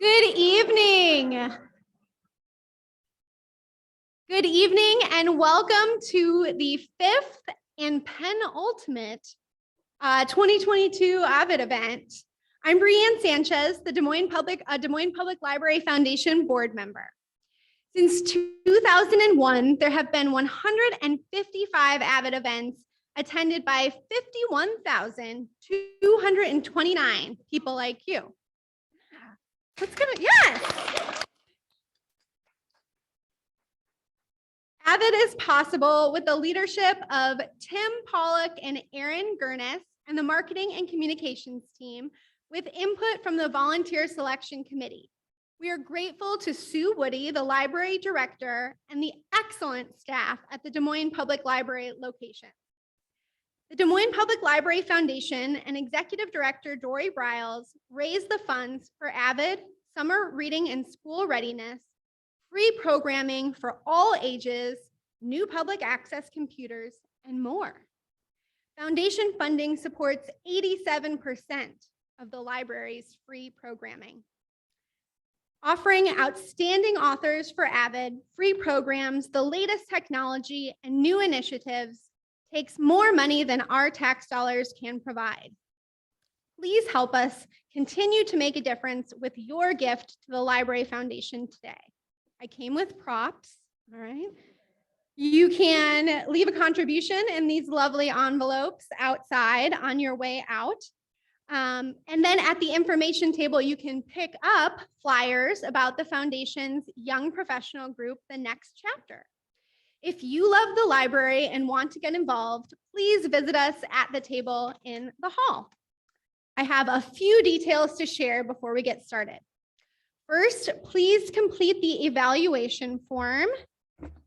Good evening. Good evening and welcome to the fifth and penultimate 2022 AViD event. I'm Brianne Sanchez, the Des Moines Public Library Foundation board member. Since 2001, there have been 155 AViD events attended by 51,229 people like you. Yes. AViD is possible with the leadership of Tim Pollock and Aaron Gurnis and the marketing and communications team with input from the volunteer selection committee. We are grateful to Sue Woody, the library director, and the excellent staff at the Des Moines Public Library location. The Des Moines Public Library Foundation and Executive Director Dory Briles raised the funds for AViD, summer reading and school readiness, free programming for all ages, new public access computers, and more. Foundation funding supports 87% of the library's free programming. Offering outstanding authors for AViD, free programs, the latest technology, and new initiatives takes more money than our tax dollars can provide. Please help us continue to make a difference with your gift to the Library Foundation today. I came with props, all right? You can leave a contribution in these lovely envelopes outside on your way out. And then at the information table, you can pick up flyers about the Foundation's Young Professional Group, The Next Chapter. If you love the library and want to get involved, please visit us at the table in the hall. I have a few details to share before we get started. First, please complete the evaluation form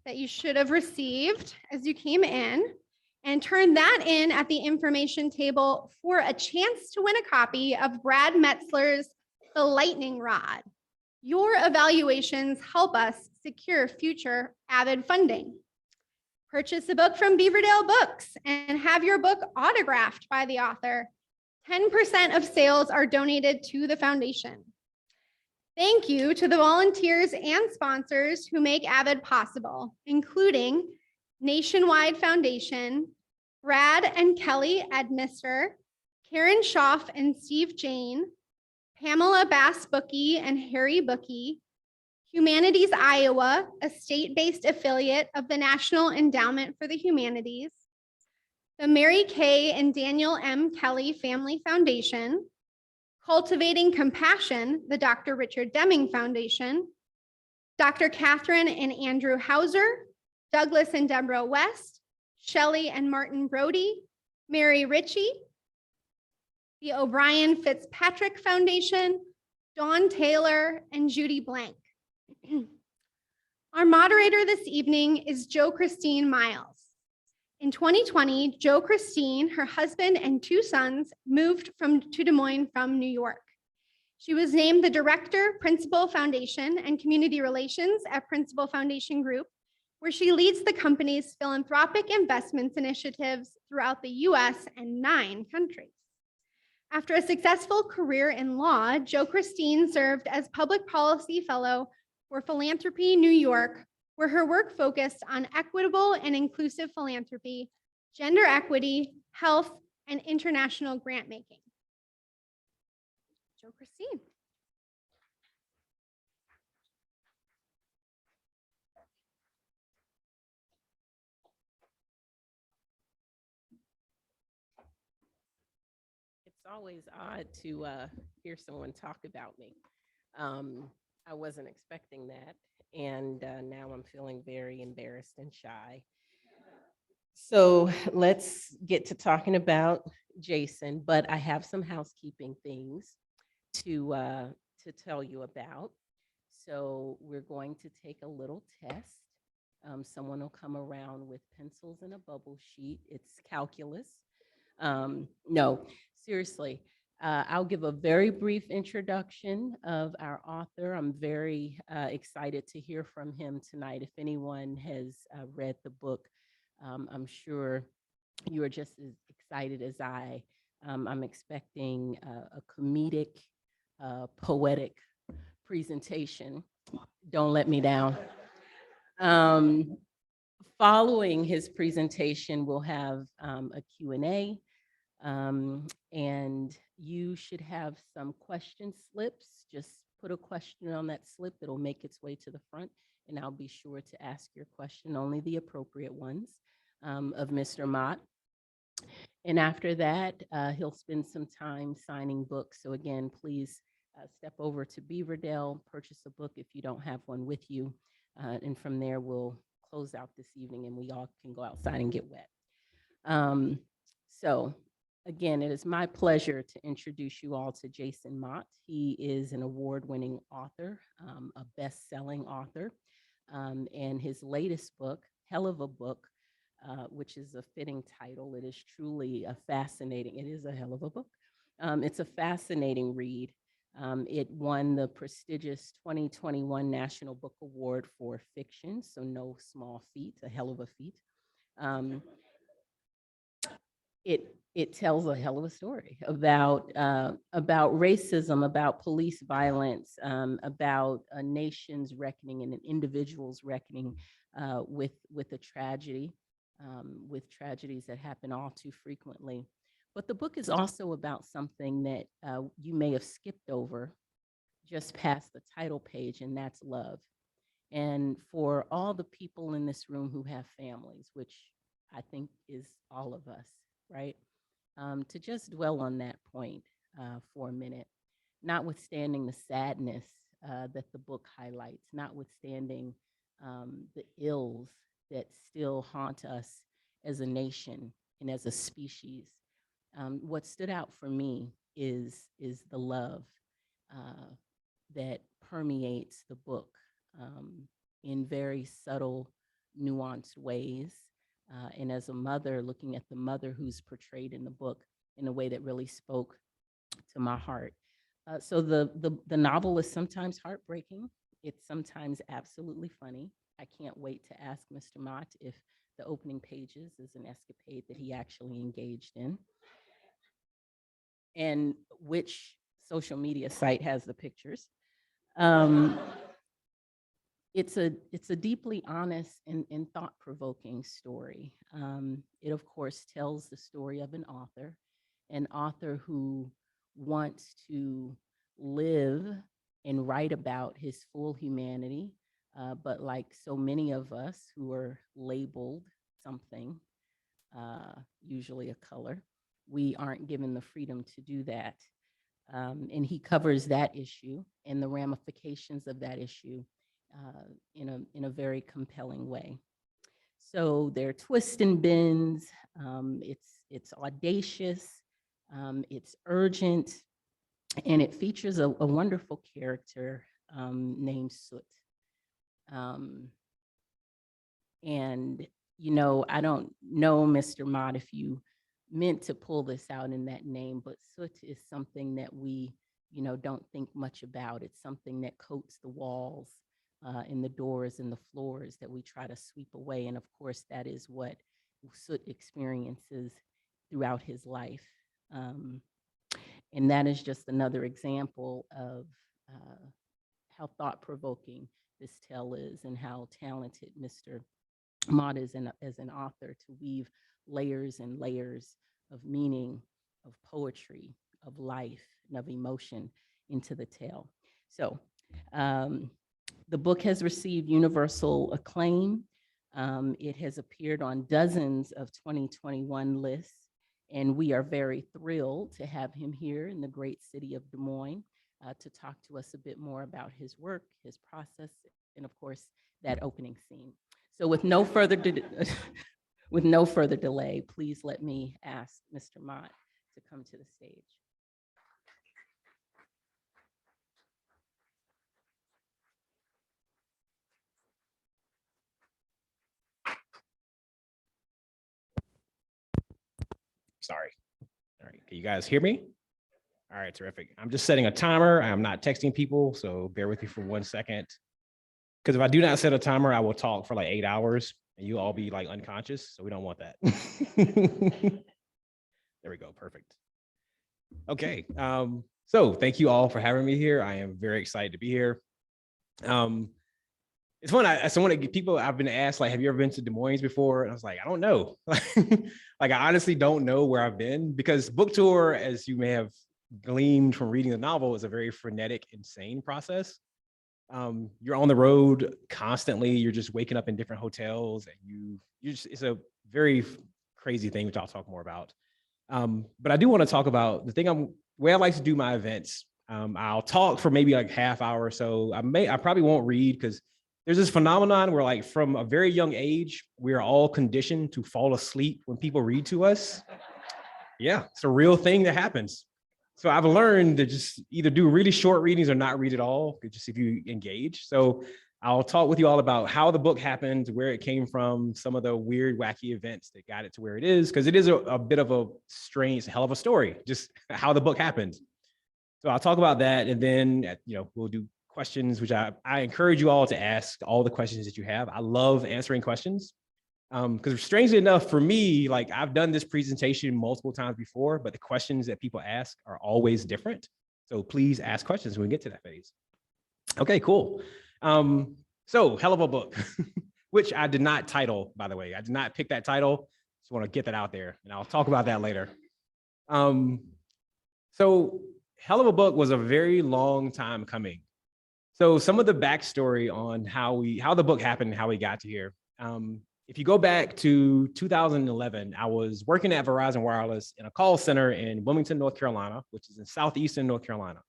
that you should have received as you came in and turn that in at the information table for a chance to win a copy of Brad Metzler's The Lightning Rod. Your evaluations help us secure future AViD funding. Purchase a book from Beaverdale Books and have your book autographed by the author. 10% of sales are donated to the foundation. Thank you to the volunteers and sponsors who make AViD possible, including Nationwide Foundation, Brad and Kelly Edmister, Karen Schaff and Steve Jane, Pamela Bass Bookie and Harry Bookie, Humanities Iowa, a state-based affiliate of the National Endowment for the Humanities, the Mary Kay and Daniel M. Kelly Family Foundation, Cultivating Compassion, the Dr. Richard Deming Foundation, Dr. Catherine and Andrew Hauser, Douglas and Deborah West, Shelley and Martin Brody, Mary Ritchie, the O'Brien Fitzpatrick Foundation, Dawn Taylor, and Judy Blank. Our moderator this evening is Jo Christine Miles. In 2020, Jo Christine, her husband, and two sons moved to Des Moines from New York. She was named the Director, Principal Foundation and Community Relations at Principal Foundation Group, where she leads the company's philanthropic investments initiatives throughout the US and 9 countries. After a successful career in law, Jo Christine served as Public Policy Fellow for Philanthropy New York, where her work focused on equitable and inclusive philanthropy, gender equity, health, and international grant making. Jo Christine. It's always odd to hear someone talk about me. I wasn't expecting that. And now I'm feeling very embarrassed and shy. So let's get to talking about Jason, but I have some housekeeping things to tell you about. So we're going to take a little test. Someone will come around with pencils and a bubble sheet. It's calculus. No, seriously. I'll give a very brief introduction of our author. I'm very excited to hear from him tonight. If anyone has read the book, I'm sure you are just as excited as I. I'm expecting a comedic, poetic presentation. Don't let me down. Following his presentation, we'll have a Q&A, and you should have some question slips. Just put a question on that slip. It'll make its way to the front, and I'll be sure to ask your question, only the appropriate ones, of Mr. Mott. And after that, he'll spend some time signing books. So again, please step over to Beaverdale, purchase a book if you don't have one with you. And from there, we'll close out this evening and we all can go outside and get wet. So again, it is my pleasure to introduce you all to Jason Mott. He is an award-winning author, a best-selling author. And his latest book, Hell of a Book, which is a fitting title. It is truly a fascinating, it is a hell of a book. It's a fascinating read. It won the prestigious 2021 National Book Award for Fiction, so no small feat, a hell of a feat. It tells a hell of a story about racism, about police violence, about a nation's reckoning and an individual's reckoning with a tragedy, with tragedies that happen all too frequently. But the book is also about something that you may have skipped over just past the title page, and that's love. And for all the people in this room who have families, which I think is all of us, right? To just dwell on that point for a minute, notwithstanding the sadness that the book highlights, notwithstanding the ills that still haunt us as a nation and as a species. What stood out for me is the love that permeates the book in very subtle, nuanced ways. And as a mother, looking at the mother who's portrayed in the book in a way that really spoke to my heart. So the novel is sometimes heartbreaking. It's sometimes absolutely funny. I can't wait to ask Mr. Mott if the opening pages is an escapade that he actually engaged in, and which social media site has the pictures. It's a deeply honest and thought-provoking story. It, of course, tells the story of an author who wants to live and write about his full humanity, but like so many of us who are labeled something, usually a color, we aren't given the freedom to do that. And he covers that issue and the ramifications of that issue in a very compelling way. So there are twists and bends. It's audacious. It's urgent, and it features a wonderful character named Soot. And you know, I don't know, Mr. Mott, if you meant to pull this out in that name, but Soot is something that we, you know, don't think much about. It's something that coats the walls, in the doors and the floors that we try to sweep away. And of course, that is what Soot experiences throughout his life. And that is just another example of how thought-provoking this tale is and how talented Mr. Mott is as an author to weave layers and layers of meaning, of poetry, of life, and of emotion into the tale. So the book has received universal acclaim. It has appeared on dozens of 2021 lists, and we are very thrilled to have him here in the great city of Des Moines to talk to us a bit more about his work, his process, and of course, that opening scene. So with no further delay, please let me ask Mr. Mott to come to the stage. Sorry. All right, can you guys hear me? All right, terrific. I'm just setting a timer. I'm not texting people, so bear with me for 1 second. Because if I do not set a timer, I will talk for like 8 hours and you all be like unconscious, so we don't want that. There we go, perfect. Okay, So thank you all for having me here. I am very excited to be here. It's fun. I've been asked, like, have you ever been to Des Moines before? And I was like, I don't know. Like, I honestly don't know where I've been, because book tour, as you may have gleaned from reading the novel, is a very frenetic, insane process. You're on the road constantly. You're just waking up in different hotels, and it's a very crazy thing, which I'll talk more about. But I do want to talk about the way I like to do my events. I'll talk for maybe like half hour or so. I probably won't read, because there's this phenomenon where, like, from a very young age, we are all conditioned to fall asleep when people read to us. Yeah, it's a real thing that happens. So I've learned to just either do really short readings or not read at all, just if you engage. So I'll talk with you all about how the book happened, where it came from, some of the weird, wacky events that got it to where it is, because it is a bit of a strange, hell of a story, just how the book happened. So I'll talk about that, and then we'll do questions, which I encourage you all to ask all the questions that you have. I love answering questions, because strangely enough, for me, like, I've done this presentation multiple times before, but the questions that people ask are always different. So please ask questions when we get to that phase. Okay, cool. So hell of a book, which I did not title, by the way. I did not pick that title. Just want to get that out there, and I'll talk about that later. So hell of a book was a very long time coming. So some of the backstory on how the book happened and how we got to here. If you go back to 2011, I was working at Verizon Wireless in a call center in Wilmington, North Carolina, which is in southeastern North Carolina.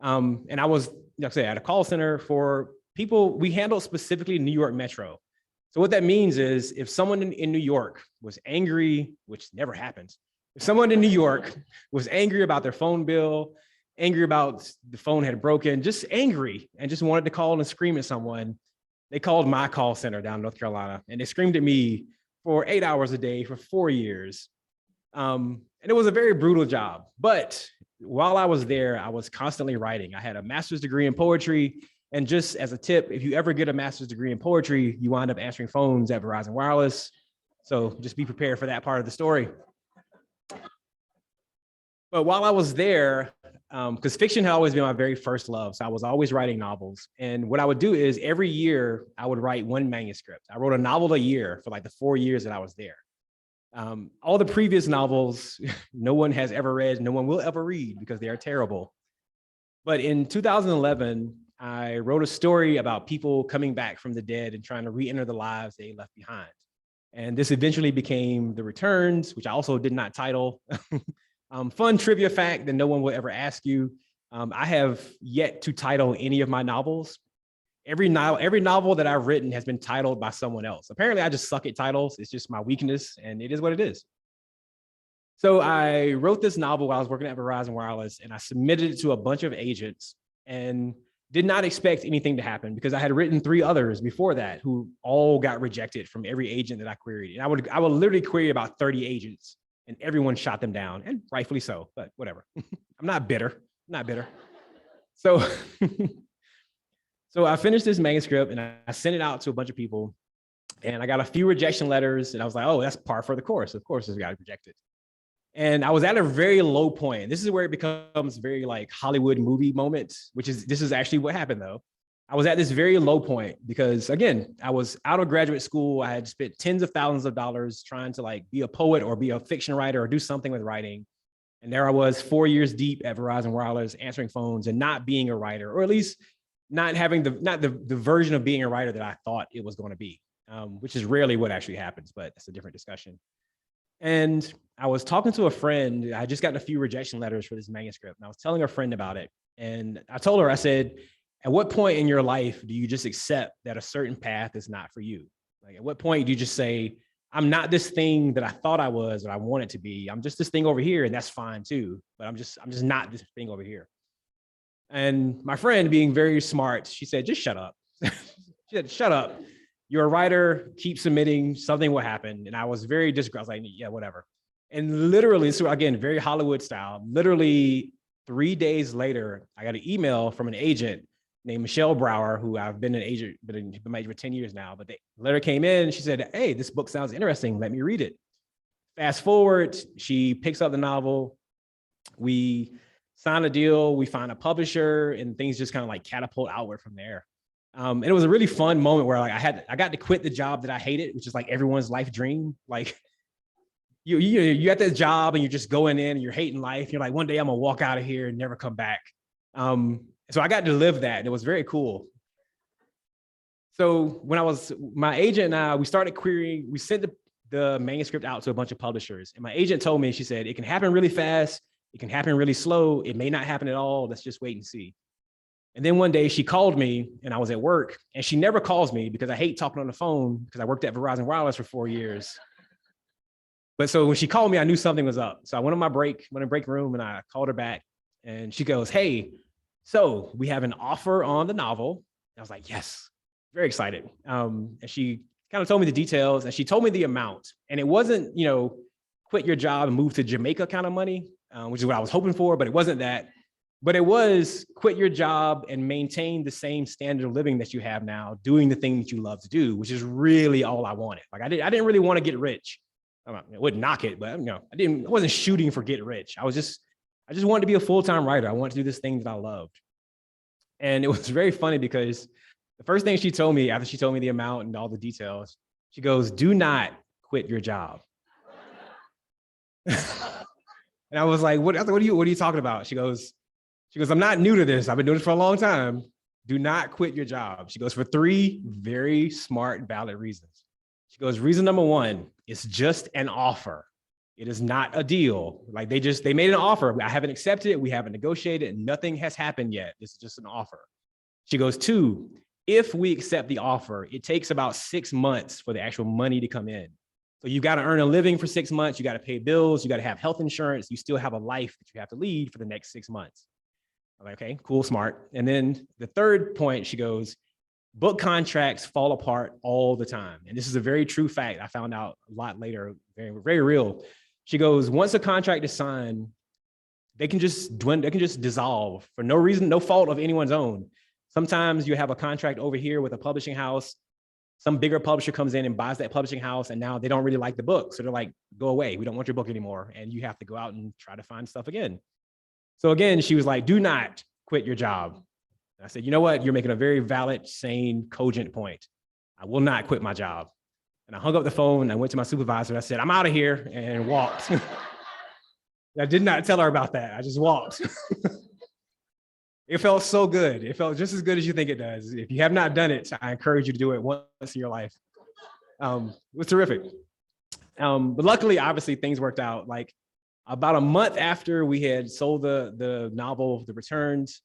And I was, like I said, at a call center for people. We handled specifically New York Metro. So what that means is, if someone in New York was angry, which never happens, if someone in New York was angry about their phone bill, angry about the phone had broken, just angry, and just wanted to call and scream at someone, they called my call center down in North Carolina, and they screamed at me for 8 hours a day for 4 years. And it was a very brutal job. But while I was there, I was constantly writing. I had a master's degree in poetry. And just as a tip, if you ever get a master's degree in poetry, you wind up answering phones at Verizon Wireless. So just be prepared for that part of the story. But while I was there, because fiction had always been my very first love, so I was always writing novels. And what I would do is, every year I would write one manuscript. I wrote a novel a year for like the 4 years that I was there. All the previous novels, no one has ever read, no one will ever read, because they are terrible. But in 2011, I wrote a story about people coming back from the dead and trying to re-enter the lives they left behind. And this eventually became The Returns, which I also did not title. Fun trivia fact that no one will ever ask you. I have yet to title any of my novels. Every novel that I've written has been titled by someone else. Apparently, I just suck at titles. It's just my weakness, and it is what it is. So I wrote this novel while I was working at Verizon Wireless, and I submitted it to a bunch of agents, and did not expect anything to happen, because I had written 3 others before that who all got rejected from every agent that I queried. And I would literally query about 30 agents, and everyone shot them down, and rightfully so, but whatever. I'm not bitter, So, so I finished this manuscript, and I sent it out to a bunch of people, and I got a few rejection letters, and I was like, oh, that's par for the course. Of course, this got rejected. And I was at a very low point. This is where it becomes very like Hollywood movie moment, this is actually what happened though. I was at this very low point because, again, I was out of graduate school. I had spent tens of thousands of dollars trying to like be a poet or be a fiction writer or do something with writing. And there I was 4 years deep at Verizon Wireless, answering phones and not being a writer, or at least not having the version of being a writer that I thought it was going to be, which is rarely what actually happens, but that's a different discussion. And I was talking to a friend. I had just gotten a few rejection letters for this manuscript, and I was telling a friend about it. And I told her, I said, at what point in your life do you just accept that a certain path is not for you? Like, at what point do you just say, I'm not this thing that I thought I was or I wanted to be. I'm just this thing over here, and that's fine too. But I'm just not this thing over here. And my friend, being very smart, she said, just shut up. She said, shut up. You're a writer, keep submitting, something will happen. And I was very disgruntled. I was like, yeah, whatever. And literally, so again, very Hollywood style, literally 3 days later, I got an email from an agent named Michelle Brower, who I've been an agent, been my agent for 10 years now. But the letter came in, and she said, hey, this book sounds interesting. Let me read it. Fast forward, she picks up the novel. We sign a deal, we find a publisher, and things just kind of like catapult outward from there. And it was a really fun moment where like I got to quit the job that I hated, which is like everyone's life dream. Like you at this job and you're just going in and you're hating life. You're like, one day I'm gonna walk out of here and never come back. So I got to live that. And it was very cool. So when my agent and I, we started querying, we sent the manuscript out to a bunch of publishers. And my agent told me, she said, it can happen really fast. It can happen really slow. It may not happen at all. Let's just wait and see. And then one day she called me and I was at work, and she never calls me because I hate talking on the phone because I worked at Verizon Wireless for 4 years. But so when she called me, I knew something was up. So I went on my break, went in break room, and I called her back, and she goes, "Hey, so we have an offer on the novel." And I was like, yes, very excited. And she kind of told me the details, and she told me the amount. And it wasn't, quit your job and move to Jamaica kind of money, which is what I was hoping for, but it wasn't that. But it was quit your job and maintain the same standard of living that you have now, doing the thing that you love to do, which is really all I wanted. Like I didn't really want to get rich. I wouldn't knock it, but I wasn't shooting for get rich. I just wanted to be a full-time writer. I wanted to do this thing that I loved. And it was very funny because the first thing she told me after she told me the amount and all the details, she goes, "Do not quit your job." And I was like, what are you talking about? She goes, "I'm not new to this. I've been doing this for a long time. Do not quit your job." She goes, "For 3 very smart, valid reasons." She goes, "Reason number 1, it's just an offer. It is not a deal. Like they made an offer. I haven't accepted it. We haven't negotiated. Nothing has happened yet. This is just an offer." She goes, 2, if we accept the offer, it takes about 6 months for the actual money to come in. So you got to earn a living for 6 months. You got to pay bills. You got to have health insurance. You still have a life that you have to lead for the next 6 months. I'm like, okay, cool, smart. And then the third point, she goes, book contracts fall apart all the time. And this is a very true fact. I found out a lot later, very, very real. She goes, once a contract is signed, they can just dissolve for no reason, no fault of anyone's own. Sometimes you have a contract over here with a publishing house. Some bigger publisher comes in and buys that publishing house, and now they don't really like the book. So they're like, go away. We don't want your book anymore. And you have to go out and try to find stuff again. So again, she was like, do not quit your job. And I said, you know what? You're making a very valid, sane, cogent point. I will not quit my job. And I hung up the phone. I went to my supervisor and I said, I'm out of here, and walked. I did not tell her about that. I just walked. It felt so good. It felt just as good as you think it does. If you have not done it, I encourage you to do it once in your life. It was terrific. But luckily, obviously, things worked out. Like about a month after we had sold the novel, The Returns,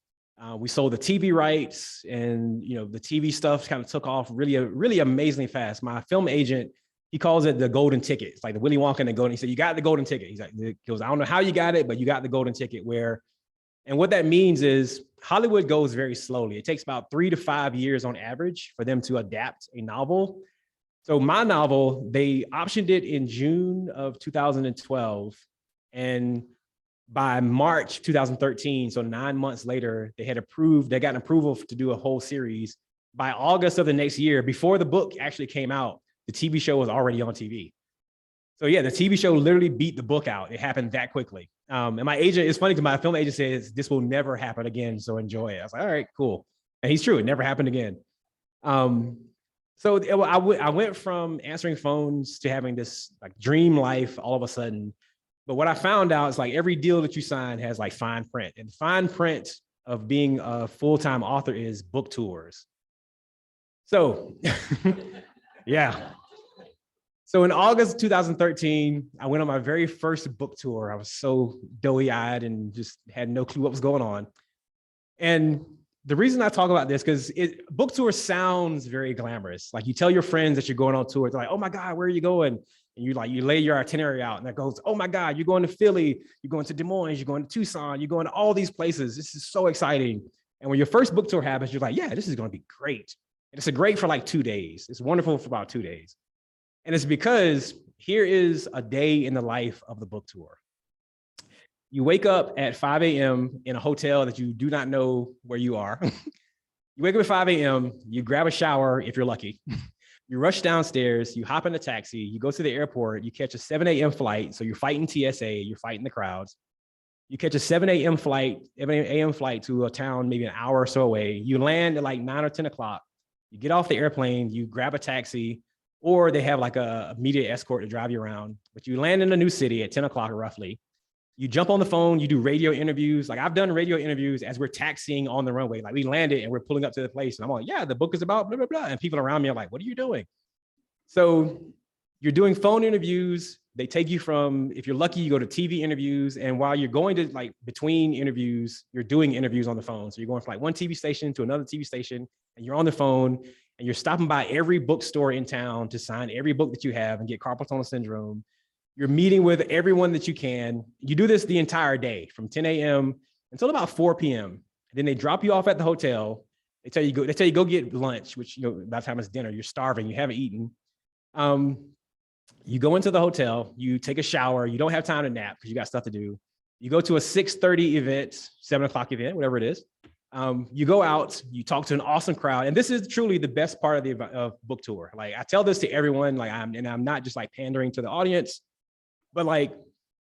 we sold the TV rights, and the TV stuff kind of took off really amazingly fast. My film agent, he calls it the golden ticket. It's like the Willy Wonka and the golden. He said, "You got the golden ticket." He goes, "I don't know how you got it, but you got the golden ticket." And what that means is Hollywood goes very slowly. It takes about 3 to 5 years on average for them to adapt a novel. So my novel, they optioned it in June of 2012. And by March 2013, so 9 months later, they got approval to do a whole series. By August of the next year, before the book actually came out, the TV show was already on TV. So yeah, the TV show literally beat the book out. It happened that quickly. And my agent, it's funny because my film agent says, this will never happen again, so enjoy it. I was like, all right, cool. And he's true, it never happened again. So I went from answering phones to having this like dream life all of a sudden. But what I found out is like every deal that you sign has like fine print. And fine print of being a full-time author is book tours. So yeah. So in August 2013, I went on my very first book tour. I was so doughy-eyed and just had no clue what was going on. And the reason I talk about this, because book tour sounds very glamorous. Like you tell your friends that you're going on tour, they're like, "Oh my God, where are you going?" And you lay your itinerary out, and that goes, "Oh my God, you're going to Philly, you're going to Des Moines, you're going to Tucson, you're going to all these places. This is so exciting." And when your first book tour happens, you're like, "Yeah, this is going to be great." And it's great for like 2 days. It's wonderful for about 2 days. And it's because here is a day in the life of the book tour. You wake up at 5 a.m. in a hotel that you do not know where you are. You wake up at 5 a.m., you grab a shower if you're lucky. You rush downstairs, you hop in a taxi, you go to the airport, you catch a 7 a.m. flight. So you're fighting TSA, you're fighting the crowds. You catch a 7 a.m. flight, 7 a.m. flight to a town maybe an hour or so away. You land at like 9 or 10 o'clock. You get off the airplane, you grab a taxi, or they have like a media escort to drive you around. But you land in a new city at 10 o'clock roughly. You jump on the phone, you do radio interviews. Like I've done radio interviews as we're taxiing on the runway. Like we landed and we're pulling up to the place. And I'm like, yeah, the book is about blah, blah, blah. And people around me are like, what are you doing? So you're doing phone interviews. They take you from, if you're lucky, you go to TV interviews. And while you're going to like between interviews, you're doing interviews on the phone. So you're going from like one TV station to another TV station and you're on the phone and you're stopping by every bookstore in town to sign every book that you have and get carpal tunnel syndrome. You're meeting with everyone that you can. You do this the entire day from 10 a.m. until about 4 p.m. Then they drop you off at the hotel. They tell you go get lunch, which, by the time it's dinner, you're starving, you haven't eaten. You go into the hotel, you take a shower, you don't have time to nap because you got stuff to do. You go to a 6:30 event, 7 o'clock event, whatever it is. You go out, you talk to an awesome crowd. And this is truly the best part of the book tour. Like I tell this to everyone, like I'm not just like pandering to the audience, but like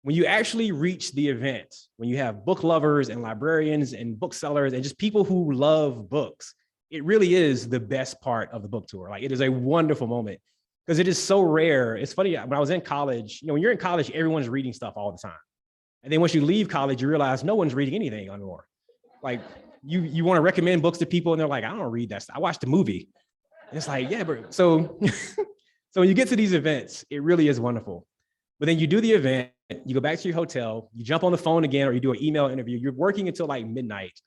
when you actually reach the event, when you have book lovers and librarians and booksellers and just people who love books, it really is the best part of the book tour. Like it is a wonderful moment because it is so rare. It's funny, when I was in college, when you're in college, everyone's reading stuff all the time. And then once you leave college, you realize no one's reading anything anymore. Like you want to recommend books to people and they're like, I don't read that stuff. I watched the movie. And it's like, yeah, but so when you get to these events, it really is wonderful. But then you do the event, you go back to your hotel, you jump on the phone again, or you do an email interview. You're working until like midnight.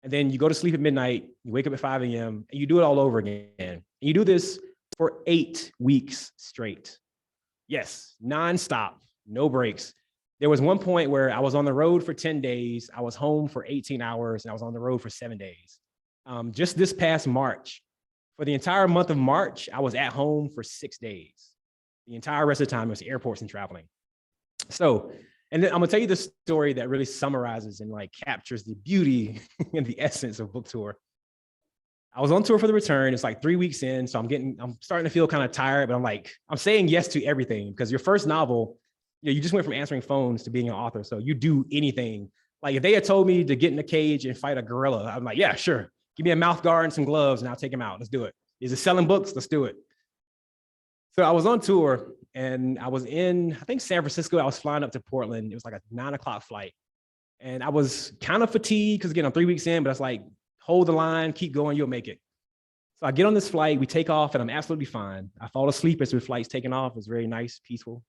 And then you go to sleep at midnight, you wake up at 5 a.m. and you do it all over again. And you do this for 8 weeks straight. Yes, nonstop, no breaks. There was one point where I was on the road for 10 days. I was home for 18 hours and I was on the road for 7 days. Just this past March, for the entire month of March, I was at home for 6 days. The entire rest of the time it was airports and traveling. So, and then I'm gonna tell you the story that really summarizes and like captures the beauty and the essence of book tour. I was on tour for the return. It's like 3 weeks in. So I'm starting to feel kind of tired, but I'm saying yes to everything because your first novel, you just went from answering phones to being an author. So you do anything. Like if they had told me to get in a cage and fight a gorilla, I'm like, yeah, sure. Give me a mouth guard and some gloves and I'll take him out. Let's do it. Is it selling books? Let's do it. So I was on tour and I was in, I think San Francisco. I was flying up to Portland. It was like a 9 o'clock flight. And I was kind of fatigued because again, I'm 3 weeks in, but it's like, hold the line, keep going, you'll make it. So I get on this flight, we take off and I'm absolutely fine. I fall asleep as the flight's taking off. It's very nice, peaceful.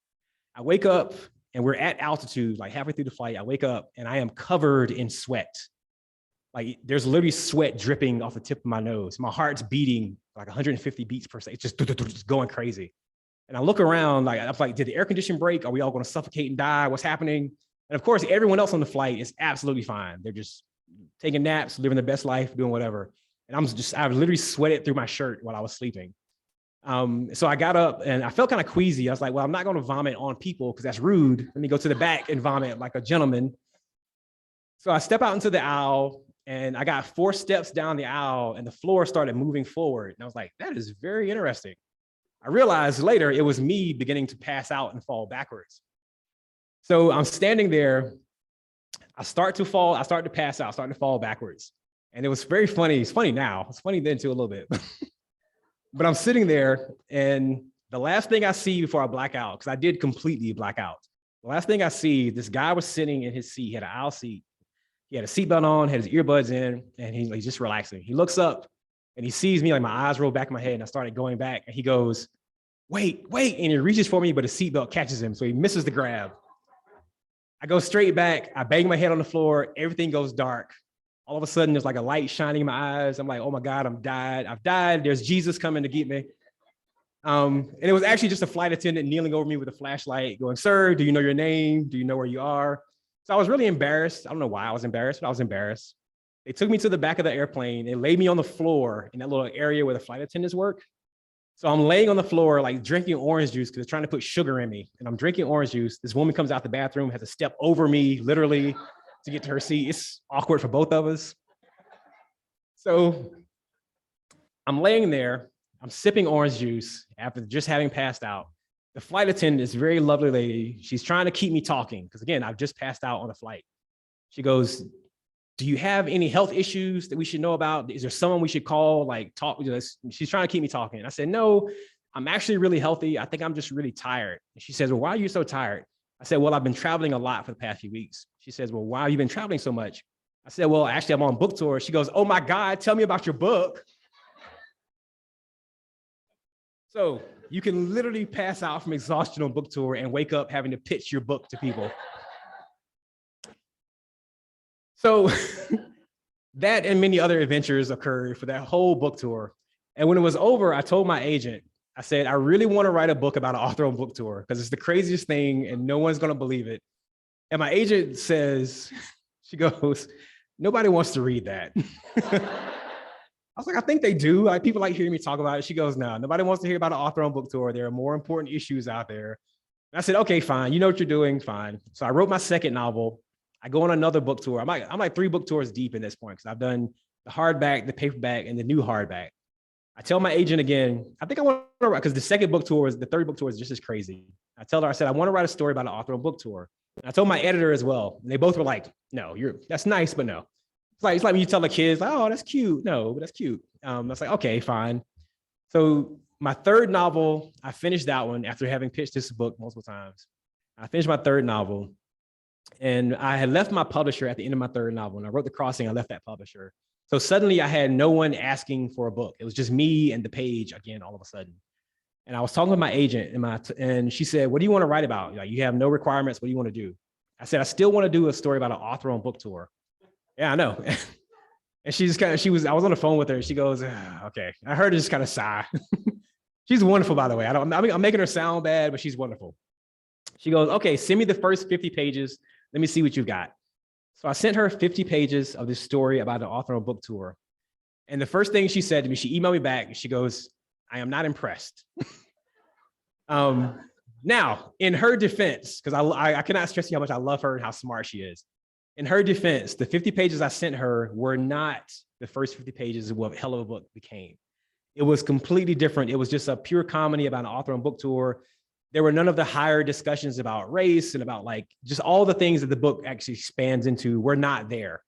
I wake up and we're at altitude, like halfway through the flight. I wake up and I am covered in sweat. Like there's literally sweat dripping off the tip of my nose. My heart's beating like 150 beats per second. It's just going crazy. And I look around, like I'm like, did the air condition break? Are we all going to suffocate and die? What's happening? And of course, everyone else on the flight is absolutely fine. They're just taking naps, living their best life, doing whatever. And I've literally sweated through my shirt while I was sleeping. So I got up and I felt kind of queasy. I was like, well, I'm not going to vomit on people because that's rude. Let me go to the back and vomit like a gentleman. So I step out into the aisle and I got 4 steps down the aisle and the floor started moving forward. And I was like, that is very interesting. I realized later it was me beginning to pass out and fall backwards. So I'm standing there. I start to pass out, starting to fall backwards. And it was very funny. It's funny now. It's funny then too a little bit. But I'm sitting there and the last thing I see before I black out, because I did completely black out. The last thing I see, this guy was sitting in his seat, he had an aisle seat. He had a seatbelt on, had his earbuds in, and he's just relaxing. He looks up and he sees me, like my eyes roll back in my head and I started going back and he goes, wait, and he reaches for me, but his seatbelt catches him. So he misses the grab. I go straight back. I bang my head on the floor. Everything goes dark. All of a sudden, there's like a light shining in my eyes. I'm like, oh my God, I've died. There's Jesus coming to get me. And it was actually just a flight attendant kneeling over me with a flashlight going, sir, do you know your name? Do you know where you are? So I was really embarrassed. I don't know why I was embarrassed, but I was embarrassed. They took me to the back of the airplane. They laid me on the floor in that little area where the flight attendants work. So I'm laying on the floor, like drinking orange juice because they're trying to put sugar in me. And I'm drinking orange juice. This woman comes out the bathroom, has to step over me, literally, to get to her seat. It's awkward for both of us. So I'm laying there. I'm sipping orange juice after just having passed out. The flight attendant is a very lovely lady. She's trying to keep me talking because, again, I've just passed out on a flight. She goes, do you have any health issues that we should know about? Is there someone we should call, like talk with us? She's trying to keep me talking. I said, no, I'm actually really healthy. I think I'm just really tired. And she says, well, why are you so tired? I said, well, I've been traveling a lot for the past few weeks. She says, well, why have you been traveling so much? I said, well, actually, I'm on book tour. She goes, oh my God, tell me about your book. So you can literally pass out from exhaustion on book tour and wake up having to pitch your book to people. So that and many other adventures occurred for that whole book tour. And when it was over, I told my agent, I said, I really want to write a book about an author on book tour because it's the craziest thing and no one's going to believe it. And my agent says, she goes, nobody wants to read that. I was like, I think they do. Like, people like hearing me talk about it. She goes, no, nobody wants to hear about an author on book tour. There are more important issues out there. And I said, okay, fine. You know what you're doing, fine. So I wrote my second novel. I go on another book tour. I'm like 3 book tours deep in this point because I've done the hardback, the paperback, and the new hardback. I tell my agent again, I think I want to write, because the third book tour is just as crazy. I tell her, I said, I want to write a story about an author on book tour. And I told my editor as well. And they both were like, no, that's nice, but no. It's like when you tell the kids, like, oh, that's cute. No, but that's cute. I was like, okay, fine. So my third novel, I finished that one after having pitched this book multiple times. I finished my third novel. And I had left my publisher at the end of my third novel. And I wrote The Crossing, I left that publisher. So suddenly I had no one asking for a book. It was just me and the page again, all of a sudden. And I was talking with my agent and she said, what do you want to write about? Like, you have no requirements. What do you want to do? I said, I still want to do a story about an author on book tour. Yeah, I know. And I was on the phone with her. She goes, okay. I heard her just kind of sigh. She's wonderful, by the way. I'm making her sound bad, but she's wonderful. She goes, okay, send me the first 50 pages. Let me see what you've got. So I sent her 50 pages of this story about an author on book tour. And the first thing she said to me, she emailed me back. She goes, I am not impressed. Now, in her defense, because I cannot stress to you how much I love her and how smart she is. In her defense, the 50 pages I sent her were not the first 50 pages of what Hell of a Book became. It was completely different. It was just a pure comedy about an author on book tour. There were none of the higher discussions about race and about like just all the things that the book actually expands into were not there.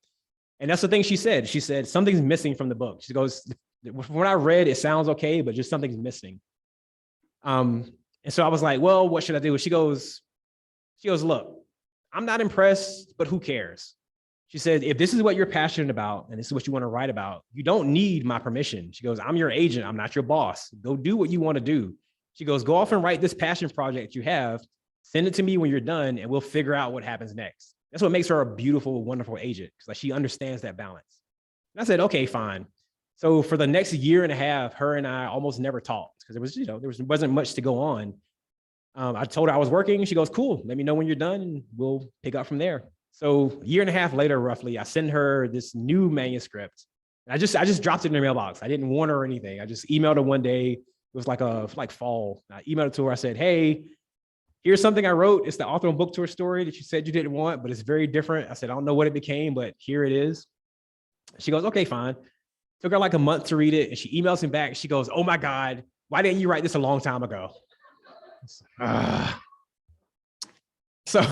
And that's the thing she said. She said, something's missing from the book. She goes, from what I read, it sounds okay, but just something's missing. And so I was like, well, what should I do? She goes, look, I'm not impressed, but who cares? She said, if this is what you're passionate about and this is what you want to write about, you don't need my permission. She goes, I'm your agent. I'm not your boss. Go do what you want to do. She goes, go off and write this passion project you have. Send it to me when you're done and we'll figure out what happens next. That's what makes her a beautiful, wonderful agent, because like she understands that balance. And I said, okay, fine. So for the next year and a half, her and I almost never talked because there wasn't much to go on. I told her I was working. She goes, cool. Let me know when you're done and we'll pick up from there. So a year and a half later, roughly, I sent her this new manuscript. And I just dropped it in her mailbox. I didn't warn her or anything. I just emailed her one day. It was like fall. I emailed it to her. I said, hey, here's something I wrote. It's the author on book tour story that you said you didn't want, but it's very different. I said, I don't know what it became, but here it is. She goes, okay, fine. Took her like a month to read it. And she emails me back. She goes, oh my God, why didn't you write this a long time ago? So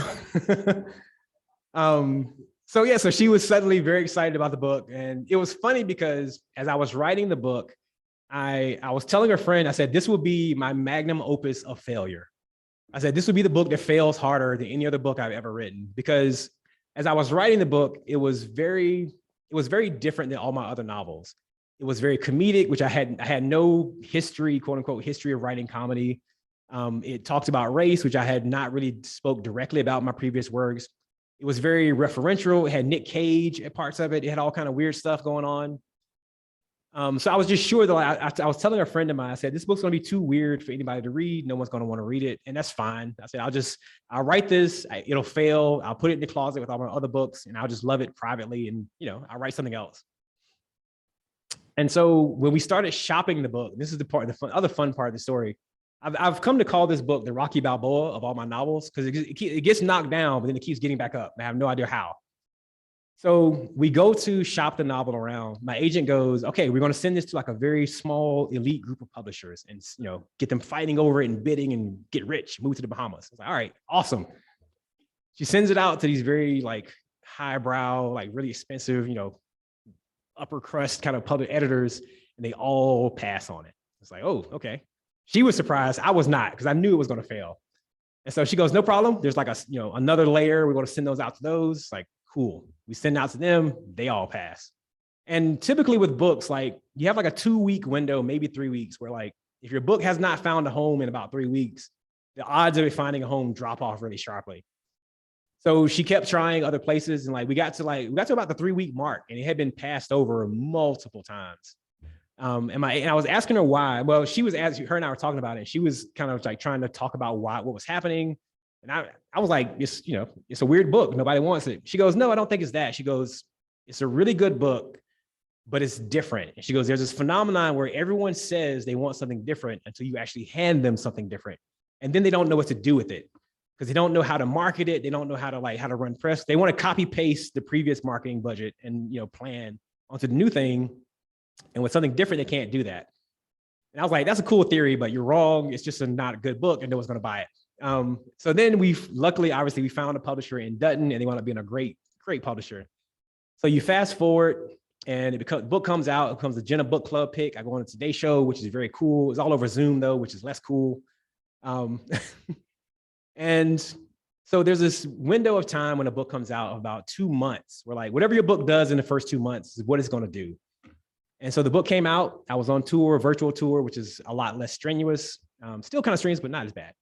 she was suddenly very excited about the book. And it was funny because as I was writing the book, I was telling her friend, I said, this will be my magnum opus of failure. I said, this would be the book that fails harder than any other book I've ever written, because as I was writing the book, it was very different than all my other novels. It was very comedic, which I had no history, quote unquote, history of writing comedy. It talked about race, which I had not really spoke directly about in my previous works. It was very referential. It had Nick Cage at parts of it. It had all kind of weird stuff going on. So I was just sure, though, I was telling a friend of mine, I said, this book's going to be too weird for anybody to read. No one's going to want to read it. And that's fine. I said, I'll write this. It'll fail. I'll put it in the closet with all my other books and I'll just love it privately. And, I'll write something else. And so when we started shopping the book, this is the other fun part of the story. I've come to call this book the Rocky Balboa of all my novels, because it gets knocked down, but then it keeps getting back up. I have no idea how. So we go to shop the novel around. My agent goes, okay, we're going to send this to like a very small elite group of publishers and, get them fighting over it and bidding and get rich, move to the Bahamas. I was like, all right, awesome. She sends it out to these very like highbrow, like really expensive, upper crust kind of public editors, and they all pass on it. It's like, oh, okay. She was surprised. I was not, because I knew it was going to fail. And so she goes, no problem. There's like another layer. We're going to send those out to those. Like, cool. We send out to them. They all pass. And typically with books, like you have like a 2-week window, maybe 3 weeks, where like if your book has not found a home in about 3 weeks, the odds of it finding a home drop off really sharply. So she kept trying other places, and like we got to about the 3-week mark, and it had been passed over multiple times. And I was asking her why. Well, her and I were talking about it. And she was kind of like trying to talk about what was happening. And I was like, it's a weird book. Nobody wants it. She goes, no, I don't think it's that. She goes, it's a really good book, but it's different. And she goes, there's this phenomenon where everyone says they want something different until you actually hand them something different. And then they don't know what to do with it because they don't know how to market it. They don't know how to run press. They want to copy paste the previous marketing budget and, plan onto the new thing. And with something different, they can't do that. And I was like, that's a cool theory, but you're wrong. It's just not a good book, and no one's going to buy it. So then luckily, obviously, we found a publisher in Dutton, and they wound up being a great, great publisher. So you fast forward, and the book comes out. It becomes a Jenna Book Club pick. I go on the Today Show, which is very cool. It's all over Zoom, though, which is less cool. And so there's this window of time when a book comes out of about 2 months, where like whatever your book does in the first 2 months is what it's going to do. And so the book came out. I was on tour, virtual tour, which is a lot less strenuous. Still kind of strenuous, but not as bad.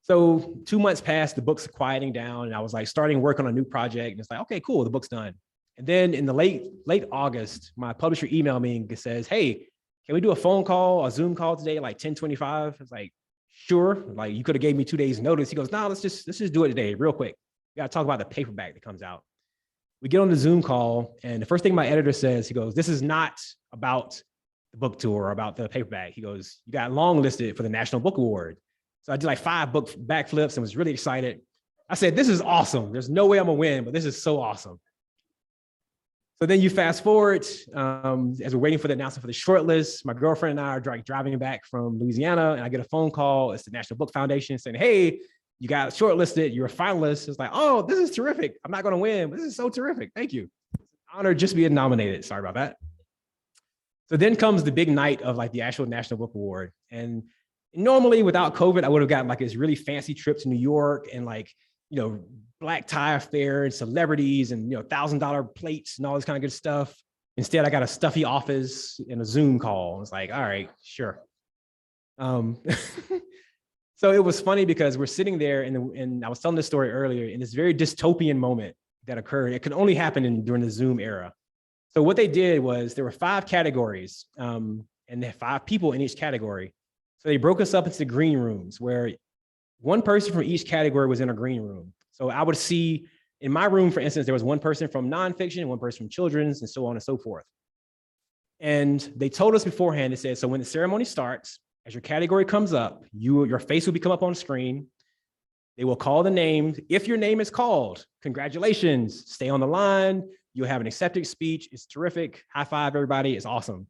So 2 months passed, the book's quieting down, and I was like starting work on a new project. And it's like, okay, cool, the book's done. And then in the late August, my publisher emailed me and says, hey, can we do a phone call, a Zoom call today at like 10:25? I was like, sure. Like you could have gave me 2 days notice. He goes, no, let's just do it today, real quick. We got to talk about the paperback that comes out. We get on the Zoom call, and the first thing my editor says, he goes, this is not about the book tour or about the paperback. He goes, you got longlisted for the National Book Award. So I did like 5 book backflips and was really excited. I said, this is awesome. There's no way I'm gonna win, but this is so awesome. So then you fast forward, as we're waiting for the announcement for the shortlist, my girlfriend and I are driving back from Louisiana, and I get a phone call. It's the National Book Foundation saying, hey, you got shortlisted, you're a finalist. It's like, oh, this is terrific. I'm not gonna win, but this is so terrific. Thank you. Honor just being nominated. Sorry about that. So then comes the big night of like the actual National Book Award. And normally without COVID, I would have gotten like this really fancy trip to New York and like, black tie affair and celebrities and, $1,000 plates and all this kind of good stuff. Instead, I got a stuffy office and a Zoom call. It's like, all right, sure. So it was funny because we're sitting there and I was telling this story earlier in this very dystopian moment that occurred. It could only happen during the Zoom era. So what they did was there were 5 categories and they had 5 people in each category. So they broke us up into the green rooms where one person from each category was in a green room. So I would see in my room, for instance, there was one person from nonfiction, one person from children's, and so on and so forth. And they told us beforehand, they said, so when the ceremony starts, as your category comes up, your face will come up on the screen. They will call the name. If your name is called, congratulations, stay on the line. You'll have an accepted speech. It's terrific. High five, everybody. It's awesome.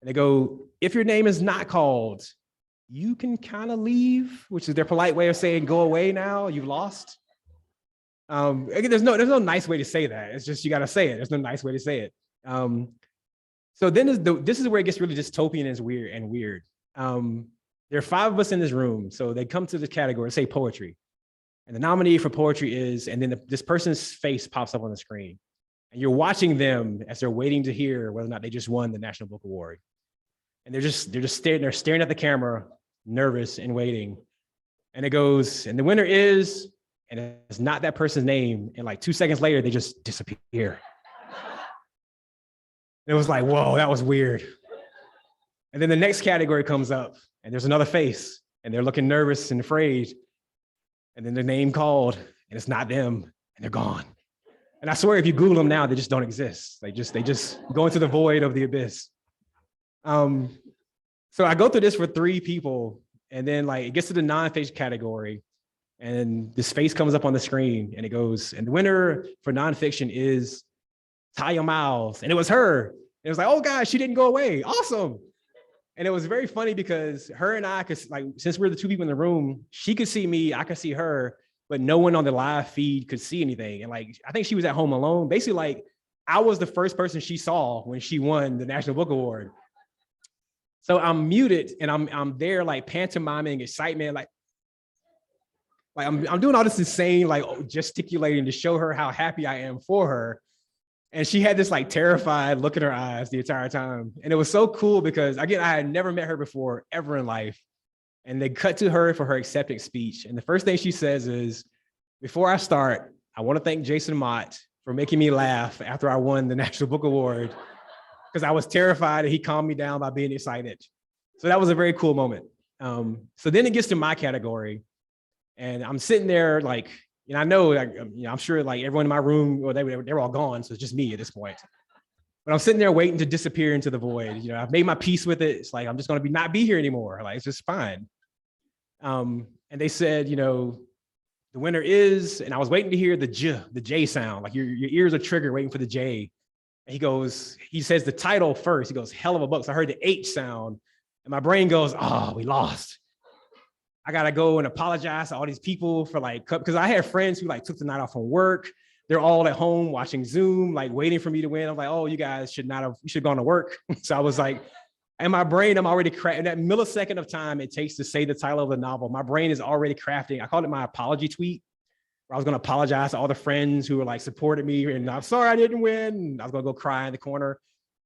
And they go, if your name is not called, you can kind of leave, which is their polite way of saying, go away now, you've lost. Again, there's no nice way to say that. It's just, you got to say it. There's no nice way to say it. So then this is where it gets really dystopian and weird. There are 5 of us in this room. So they come to the category, say poetry. And the nominee for poetry is, and then this person's face pops up on the screen. And you're watching them as they're waiting to hear whether or not they just won the National Book Award. And they're staring at the camera, nervous and waiting. And it goes, and the winner is, and it's not that person's name. And like 2 seconds later, they just disappear. It was like, whoa, that was weird. And then the next category comes up and there's another face and they're looking nervous and afraid. And then the name called and it's not them and they're gone. And I swear if you Google them now, they just don't exist. They just go into the void of the abyss. So I go through this for 3 people and then like it gets to the nonfiction category and this face comes up on the screen and it goes, and the winner for nonfiction is Taya Miles. And it was her. It was like, oh gosh, she didn't go away. Awesome. And it was very funny because her and I could, like, since we're the 2 people in the room, she could see me, I could see her. but no one on the live feed could see anything. And like, I think she was at home alone. Basically, like, I was the first person she saw when she won the National Book Award. So I'm muted and I'm there like pantomiming excitement, like I'm doing all this insane, like gesticulating to show her how happy I am for her. And she had this like terrified look in her eyes the entire time. And it was so cool because again, I had never met her before ever in life. And they cut to her for her acceptance speech. And the first thing she says is, before I start, I want to thank Jason Mott for making me laugh after I won the National Book Award, because I was terrified and he calmed me down by being excited. So that was a very cool moment. So then it gets to my category. And I'm sitting there like, I know, like, I'm sure like everyone in my room, well, they were all gone. So it's just me at this point. But I'm sitting there waiting to disappear into the void. I've made my peace with it. It's like, I'm just going to not be here anymore. Like, it's just fine. And they said, the winner is, and I was waiting to hear the J sound, like your ears are triggered waiting for the J. And he says the title first. He goes, hell of a book. So I heard the H sound and my brain goes, oh, we lost. I got to go and apologize to all these people for like, because I had friends who like took the night off from work. They're all at home watching Zoom, like waiting for me to win. I'm like, oh, you guys should have gone to work. So I was like, in my brain, I'm already crafting that millisecond of time it takes to say the title of the novel. My brain is already crafting. I called it my apology tweet, where I was going to apologize to all the friends who were like supported me. And I'm sorry I didn't win. And I was going to go cry in the corner.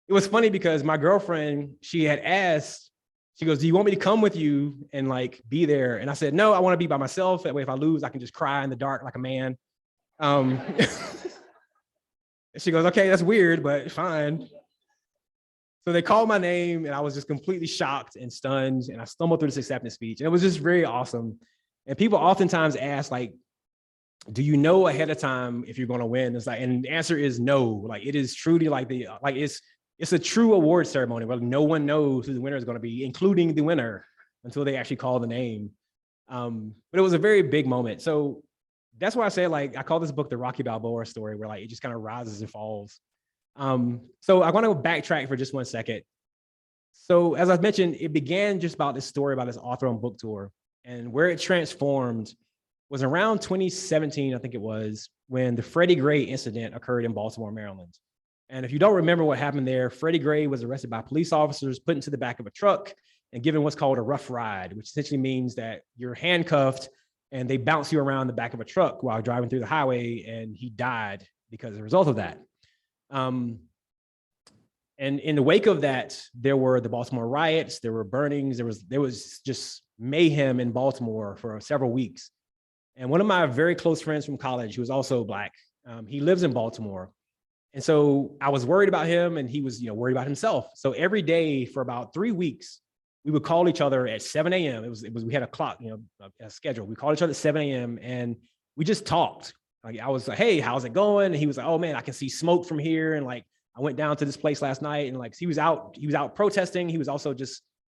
It was funny because my girlfriend, she had asked, she goes, do you want me to come with you and like be there? And I said, no, I want to be by myself. That way, if I lose, I can just cry in the dark like a man. She goes, okay, that's weird, but fine. So they called my name and I was just completely shocked and stunned. And I stumbled through this acceptance speech. And it was just very awesome. And people oftentimes ask, like, do you know ahead of time if you're going to win? It's like, and the answer is no. Like, it is truly like it's a true award ceremony where no one knows who the winner is going to be, including the winner, until they actually call the name. But it was a very big moment. So that's why I say, like, I call this book the Rocky Balboa story, where like it just kind of rises and falls. So I want to backtrack for just 1 second. So as I've mentioned, it began just about this story about this author on book tour, and where it transformed was around 2017, I think it was, when the Freddie Gray incident occurred in Baltimore, Maryland. And if you don't remember what happened there, Freddie Gray was arrested by police officers, put into the back of a truck, and given what's called a rough ride, which essentially means that you're handcuffed and they bounce you around the back of a truck while driving through the highway, and he died because of the result of that. And in the wake of that, there were the Baltimore riots, there were burnings, there was just mayhem in Baltimore for several weeks. And one of my very close friends from college, who was also Black, he lives in Baltimore. And so I was worried about him, and he was, worried about himself. So every day for about 3 weeks, we would call each other at 7 a.m. It was we had a clock, a schedule. We called each other at 7 a.m. and we just talked. Like, I was like, hey, how's it going? And he was like, oh man, I can see smoke from here. And like, I went down to this place last night, and like, he was out protesting. He was also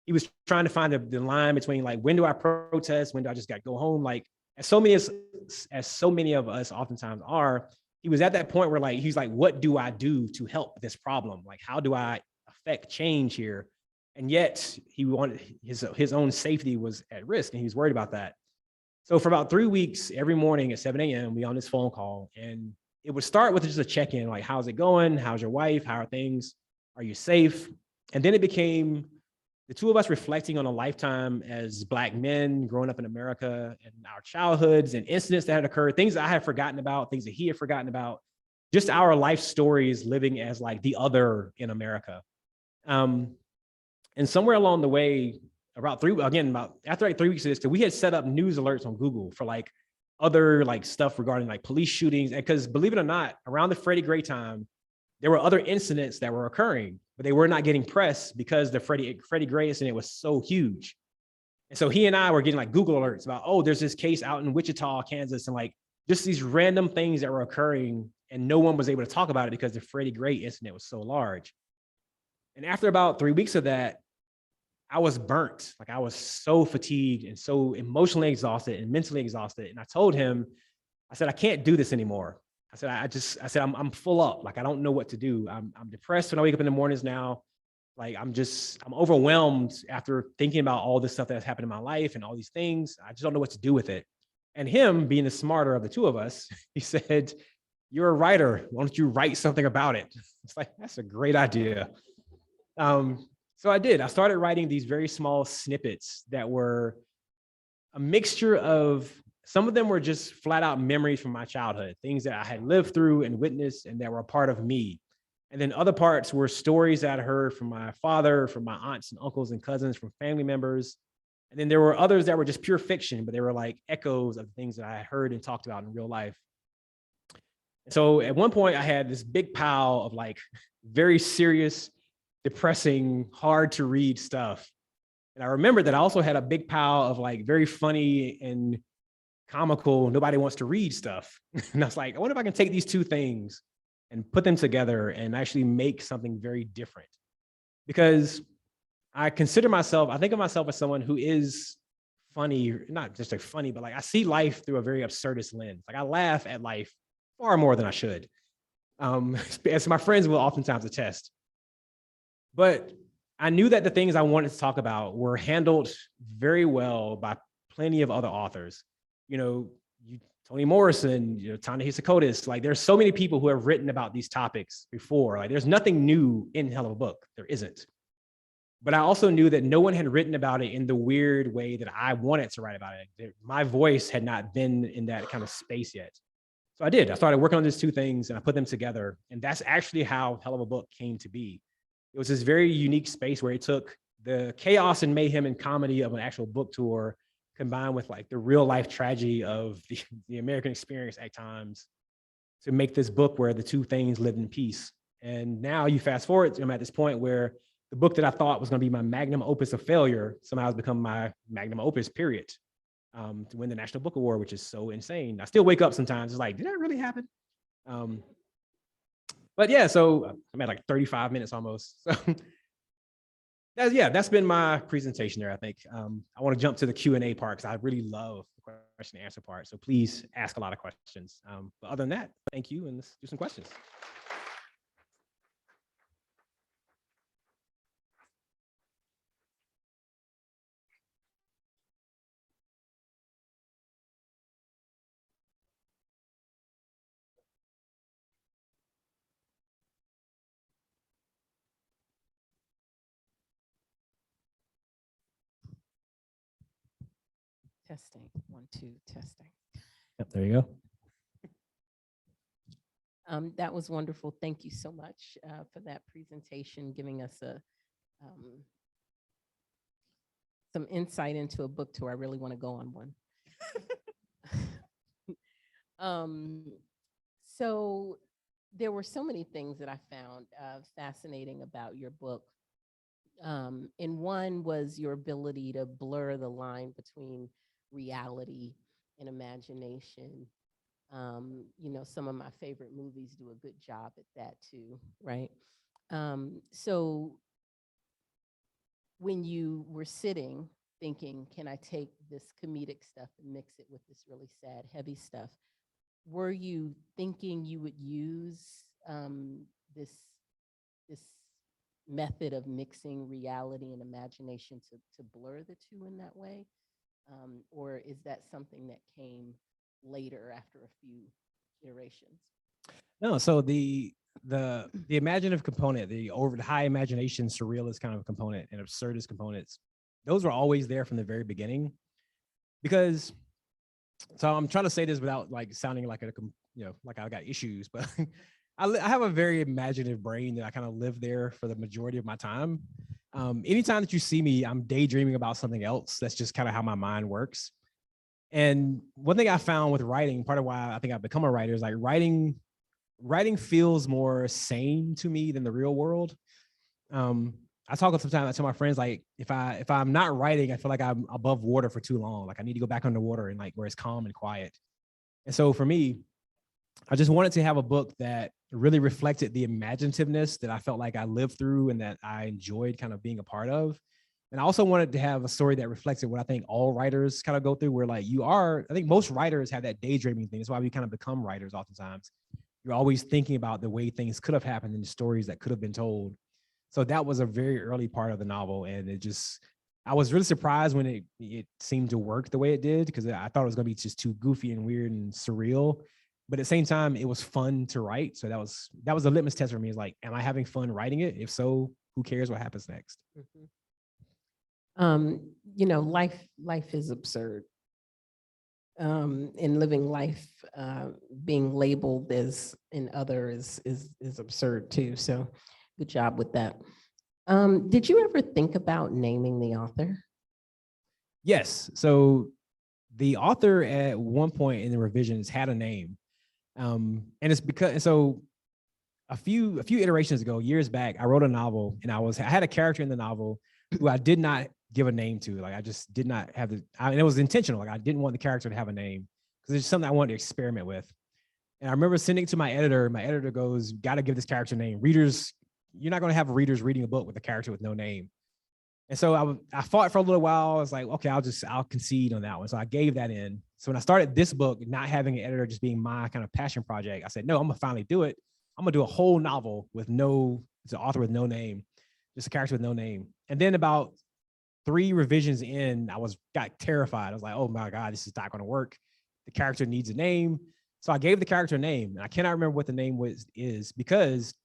he was trying to find the line between like, when do I protest? When do I just go home? Like, as so many of us oftentimes are, he was at that point where like, he's like, what do I do to help this problem? Like, how do I affect change here? And yet he wanted his own safety was at risk, and he was worried about that. So for about 3 weeks, every morning at 7 a.m., we on this phone call, and it would start with just a check-in, like, how's it going? How's your wife? How are things? Are you safe? And then it became the two of us reflecting on a lifetime as Black men growing up in America, and our childhoods and incidents that had occurred, things that I had forgotten about, things that he had forgotten about, just our life stories living as like the other in America. And somewhere along the way, after like 3 weeks of this, we had set up news alerts on Google for like other like stuff regarding like police shootings. And because believe it or not, around the Freddie Gray time, there were other incidents that were occurring, but they were not getting press because the Freddie Gray incident was so huge. And so he and I were getting like Google alerts about, oh, there's this case out in Wichita, Kansas, and like just these random things that were occurring, and no one was able to talk about it because the Freddie Gray incident was so large. And after about 3 weeks of that, I was burnt. Like, I was so fatigued and so emotionally exhausted and mentally exhausted. And I told him, I said, I can't do this anymore. I said, I'm full up. Like, I don't know what to do. I'm depressed when I wake up in the mornings now. Like, I'm overwhelmed after thinking about all this stuff that's happened in my life and all these things. I just don't know what to do with it. And him, being the smarter of the two of us, he said, "You're a writer. Why don't you write something about it?" It's like, that's a great idea. So I did. I started writing these very small snippets that were a mixture of, some of them were just flat out memories from my childhood, things that I had lived through and witnessed and that were a part of me. And then other parts were stories that I heard from my father, from my aunts and uncles and cousins, from family members. And then there were others that were just pure fiction, but they were like echoes of things that I had heard and talked about in real life. So at one point I had this big pile of like very serious, depressing, hard to read stuff. And I remember that I also had a big pile of like very funny and comical, nobody wants to read stuff. And I was like, I wonder if I can take these two things and put them together and actually make something very different. Because I consider myself, I think of myself as someone who is funny, not just like funny, but like I see life through a very absurdist lens. Like I laugh at life far more than I should. As my friends will oftentimes attest. But I knew that the things I wanted to talk about were handled very well by plenty of other authors. Toni Morrison, Ta-Nehisi Coates. Like there's so many people who have written about these topics before. Like there's nothing new in Hell of a Book. There isn't. But I also knew that no one had written about it in the weird way that I wanted to write about it. My voice had not been in that kind of space yet. So I did. I started working on these two things and I put them together. And that's actually how Hell of a Book came to be. It was this very unique space where it took the chaos and mayhem and comedy of an actual book tour combined with like the real life tragedy of the American experience at times to make this book where the two things lived in peace. And now you fast forward, I'm at this point where the book that I thought was going to be my magnum opus of failure somehow has become my magnum opus, period, to win the National Book Award, which is so insane. I still wake up sometimes, it's like, did that really happen? But yeah, so I'm at like 35 minutes almost. So that's been my presentation there, I think. I want to jump to the Q&A part because I really love the question and answer part. So please ask a lot of questions. But other than that, thank you, and let's do some questions. Testing, 1, 2, testing. Yep, there you go. That was wonderful. Thank you so much for that presentation, giving us some insight into a book tour. I really want to go on one. So there were so many things that I found fascinating about your book. And one was your ability to blur the line between reality and imagination. Some of my favorite movies do a good job at that too, right? So when you were sitting thinking, can I take this comedic stuff and mix it with this really sad, heavy stuff? Were you thinking you would use this method of mixing reality and imagination to blur the two in that way? Or is that something that came later after a few iterations? No, so the imaginative component, the over the high imagination, surrealist kind of component and absurdist components, those were always there from the very beginning. Because, so I'm trying to say this without like sounding like like I got issues, but I have a very imaginative brain that I kind of live there for the majority of my time. Anytime that you see me, I'm daydreaming about something else. That's just kind of how my mind works. And one thing I found with writing, part of why I think I've become a writer, is like writing feels more sane to me than the real world. I talk sometimes, I tell my friends, like, if I'm not writing, I feel like I'm above water for too long. Like I need to go back underwater and like where it's calm and quiet. And so for me, I just wanted to have a book that really reflected the imaginativeness that I felt like I lived through and that I enjoyed kind of being a part of. And I also wanted to have a story that reflected what I think all writers kind of go through, where like I think most writers have that daydreaming thing. That's why we kind of become writers oftentimes. You're always thinking about the way things could have happened and the stories that could have been told. So that was a very early part of the novel. And it just, I was really surprised when it seemed to work the way it did, because I thought it was going to be just too goofy and weird and surreal. But at the same time, it was fun to write. So that was a litmus test for me. Is like, am I having fun writing it? If so, who cares what happens next? You know, life is absurd. And living life, being labeled as an other is absurd too. So good job with that. Did you ever think about naming the author? Yes. So the author at one point in the revisions had a name. And it's because, so a few iterations ago, years back, I wrote a novel, and I had a character in the novel who I did not give a name to. Like, I just did not have and it was intentional. Like, I didn't want the character to have a name, because it's something I wanted to experiment with. And I remember sending it to my editor. My editor goes, got to give this character a name. Readers, you're not going to have readers reading a book with a character with no name. And so I fought for a little while. I was like, okay, I'll concede on that one. So I gave that in. So when I started this book, not having an editor just being my kind of passion project, I said, no, I'm gonna finally do it. I'm gonna do a whole novel with it's an author with no name, just a character with no name. And then about 3 revisions in, got terrified. I was like, oh my God, this is not gonna work. The character needs a name. So I gave the character a name. And I cannot remember what the name is, because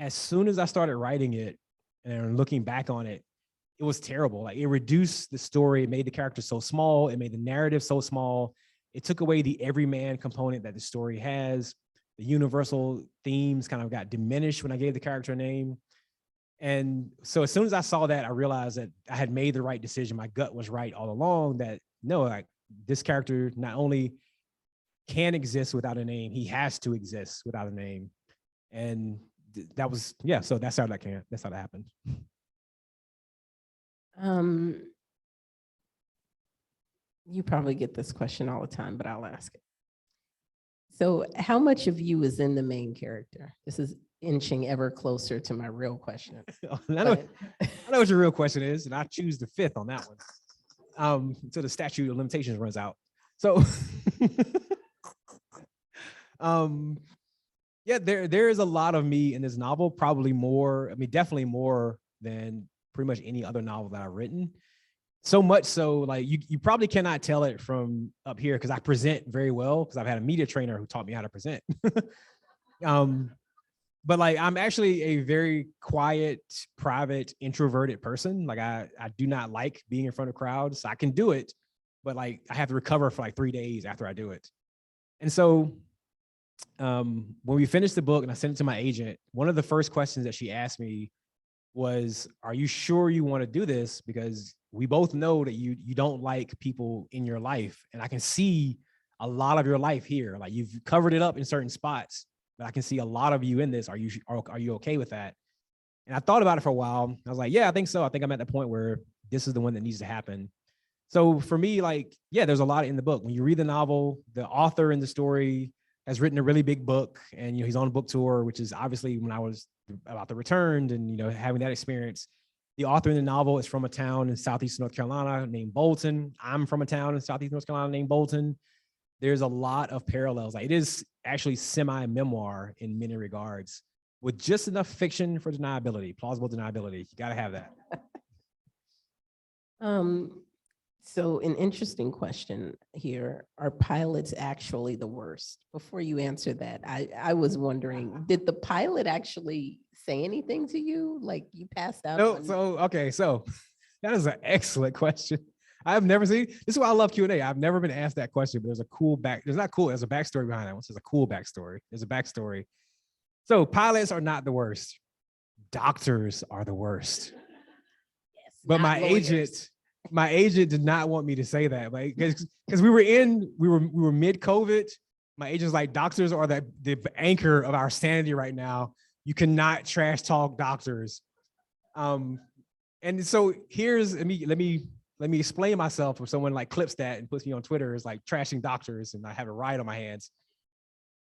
as soon as I started writing it and looking back on it, it was terrible. Like, it reduced the story. It made the character so small. It made the narrative so small. It took away the everyman component that the story has. The universal themes kind of got diminished when I gave the character a name. And so as soon as I saw that, I realized that I had made the right decision. My gut was right all along, that no, like, this character not only can exist without a name, he has to exist without a name. And that was, yeah, so that's how that happened. You probably get this question all the time, but I'll ask it. So how much of you is in the main character? This is inching ever closer to my real question. I know what your real question is, and I choose the 5th on that one. Until the statute of limitations runs out. So yeah, there is a lot of me in this novel, probably more, I mean, definitely more than pretty much any other novel that I've written. So much so, like, you probably cannot tell it from up here, because I present very well, because I've had a media trainer who taught me how to present. But like, I'm actually a very quiet, private, introverted person. Like, I do not like being in front of crowds. I can do it, but like, I have to recover for like 3 days after I do it. And so when we finished the book and I sent it to my agent, one of the first questions that she asked me was, are you sure you want to do this? Because we both know that you don't like people in your life. And I can see a lot of your life here. Like, you've covered it up in certain spots, but I can see a lot of you in this. Are you okay with that? And I thought about it for a while. I was like, yeah, I think so. I think I'm at the point where this is the one that needs to happen. So for me, like, yeah, there's a lot in the book. When you read the novel, the author in the story has written a really big book, and, he's on a book tour, which is obviously when I was about to return and, having that experience. The author in the novel is from a town in southeastern North Carolina named Bolton. I'm from a town in southeast North Carolina named Bolton. There's a lot of parallels. Like, it is actually semi-memoir in many regards, with just enough fiction for deniability, plausible deniability. You got to have that. So an interesting question here. Are pilots actually the worst? Before you answer that, I was wondering, did the pilot actually say anything to you? Like, you passed out? No, so that is an excellent question. I've never seen, this is why I love Q&A. I've never been asked that question, but there's a backstory behind that one. There's a cool backstory. There's a backstory. So pilots are not the worst. Doctors are the worst. Yes, but my agent did not want me to say that, like, because we were mid-COVID. My agent's like, doctors are the anchor of our sanity right now. You cannot trash talk doctors. And so let me explain myself, if someone like clips that and puts me on Twitter as like trashing doctors and I have a riot on my hands.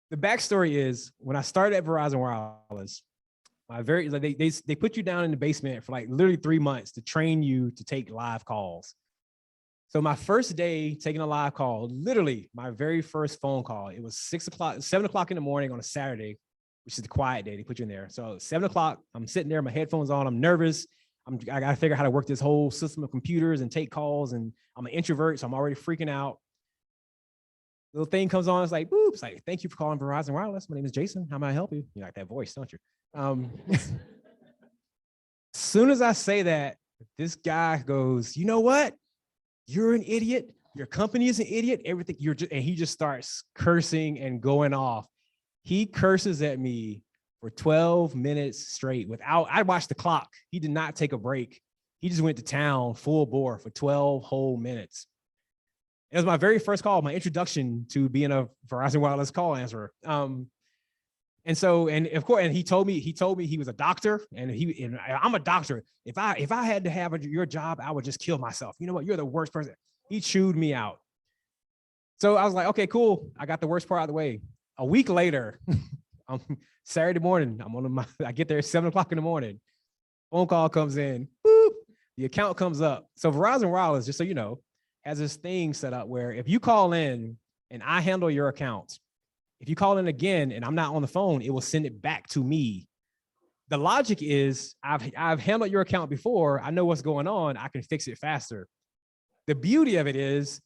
The backstory is, when I started at Verizon Wireless, they put you down in the basement for like literally 3 months to train you to take live calls. So my first day taking a live call, literally my very first phone call, it was 7 o'clock in the morning on a Saturday, which is the quiet day. They put you in there. So 7 o'clock, I'm sitting there, my headphones on, I'm nervous. I got to figure out how to work this whole system of computers and take calls. And I'm an introvert, so I'm already freaking out. Little thing comes on, it's like, boop, it's like, thank you for calling Verizon Wireless. My name is Jason. How may I help you? You like that voice, don't you? Soon as I say that, this guy goes, you know what? You're an idiot. Your company is an idiot. Everything you're just, and he just starts cursing and going off. He curses at me for 12 minutes straight without, I watched the clock. He did not take a break. He just went to town full bore for 12 whole minutes. It was my very first call, my introduction to being a Verizon Wireless call answerer. And of course, and he told me he was a doctor, and I'm a doctor. If I had to have your job, I would just kill myself. You know what? You're the worst person. He chewed me out. So I was like, okay, cool. I got the worst part out of the way. A week later, Saturday morning, I get there at 7 o'clock in the morning. Phone call comes in. Boop, the account comes up. So Verizon Wireless, just so you know, has this thing set up where if you call in and I handle your account, if you call in again and I'm not on the phone, it will send it back to me. The logic is I've handled your account before. I know what's going on. I can fix it faster. The beauty of it is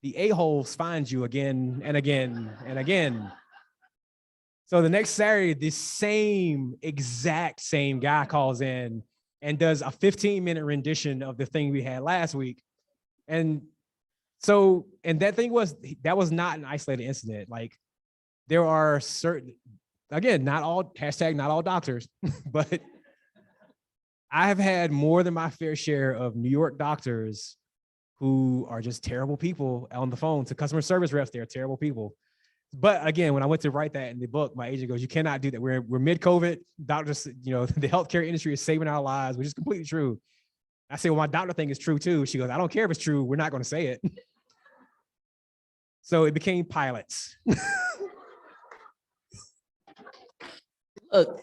the a-holes find you again and again and again. So the next Saturday, this exact same guy calls in and does a 15-minute rendition of the thing we had last week. And that was not an isolated incident. Like, there are certain, again, not all doctors, but I have had more than my fair share of New York doctors who are just terrible people on the phone. To customer service reps, they're terrible people. But again, when I went to write that in the book, my agent goes, you cannot do that. We're mid-COVID. Doctors, the healthcare industry is saving our lives, which is completely true. I say, well, my doctor thing is true too. She goes, I don't care if it's true. We're not going to say it. So it became pilots. Look,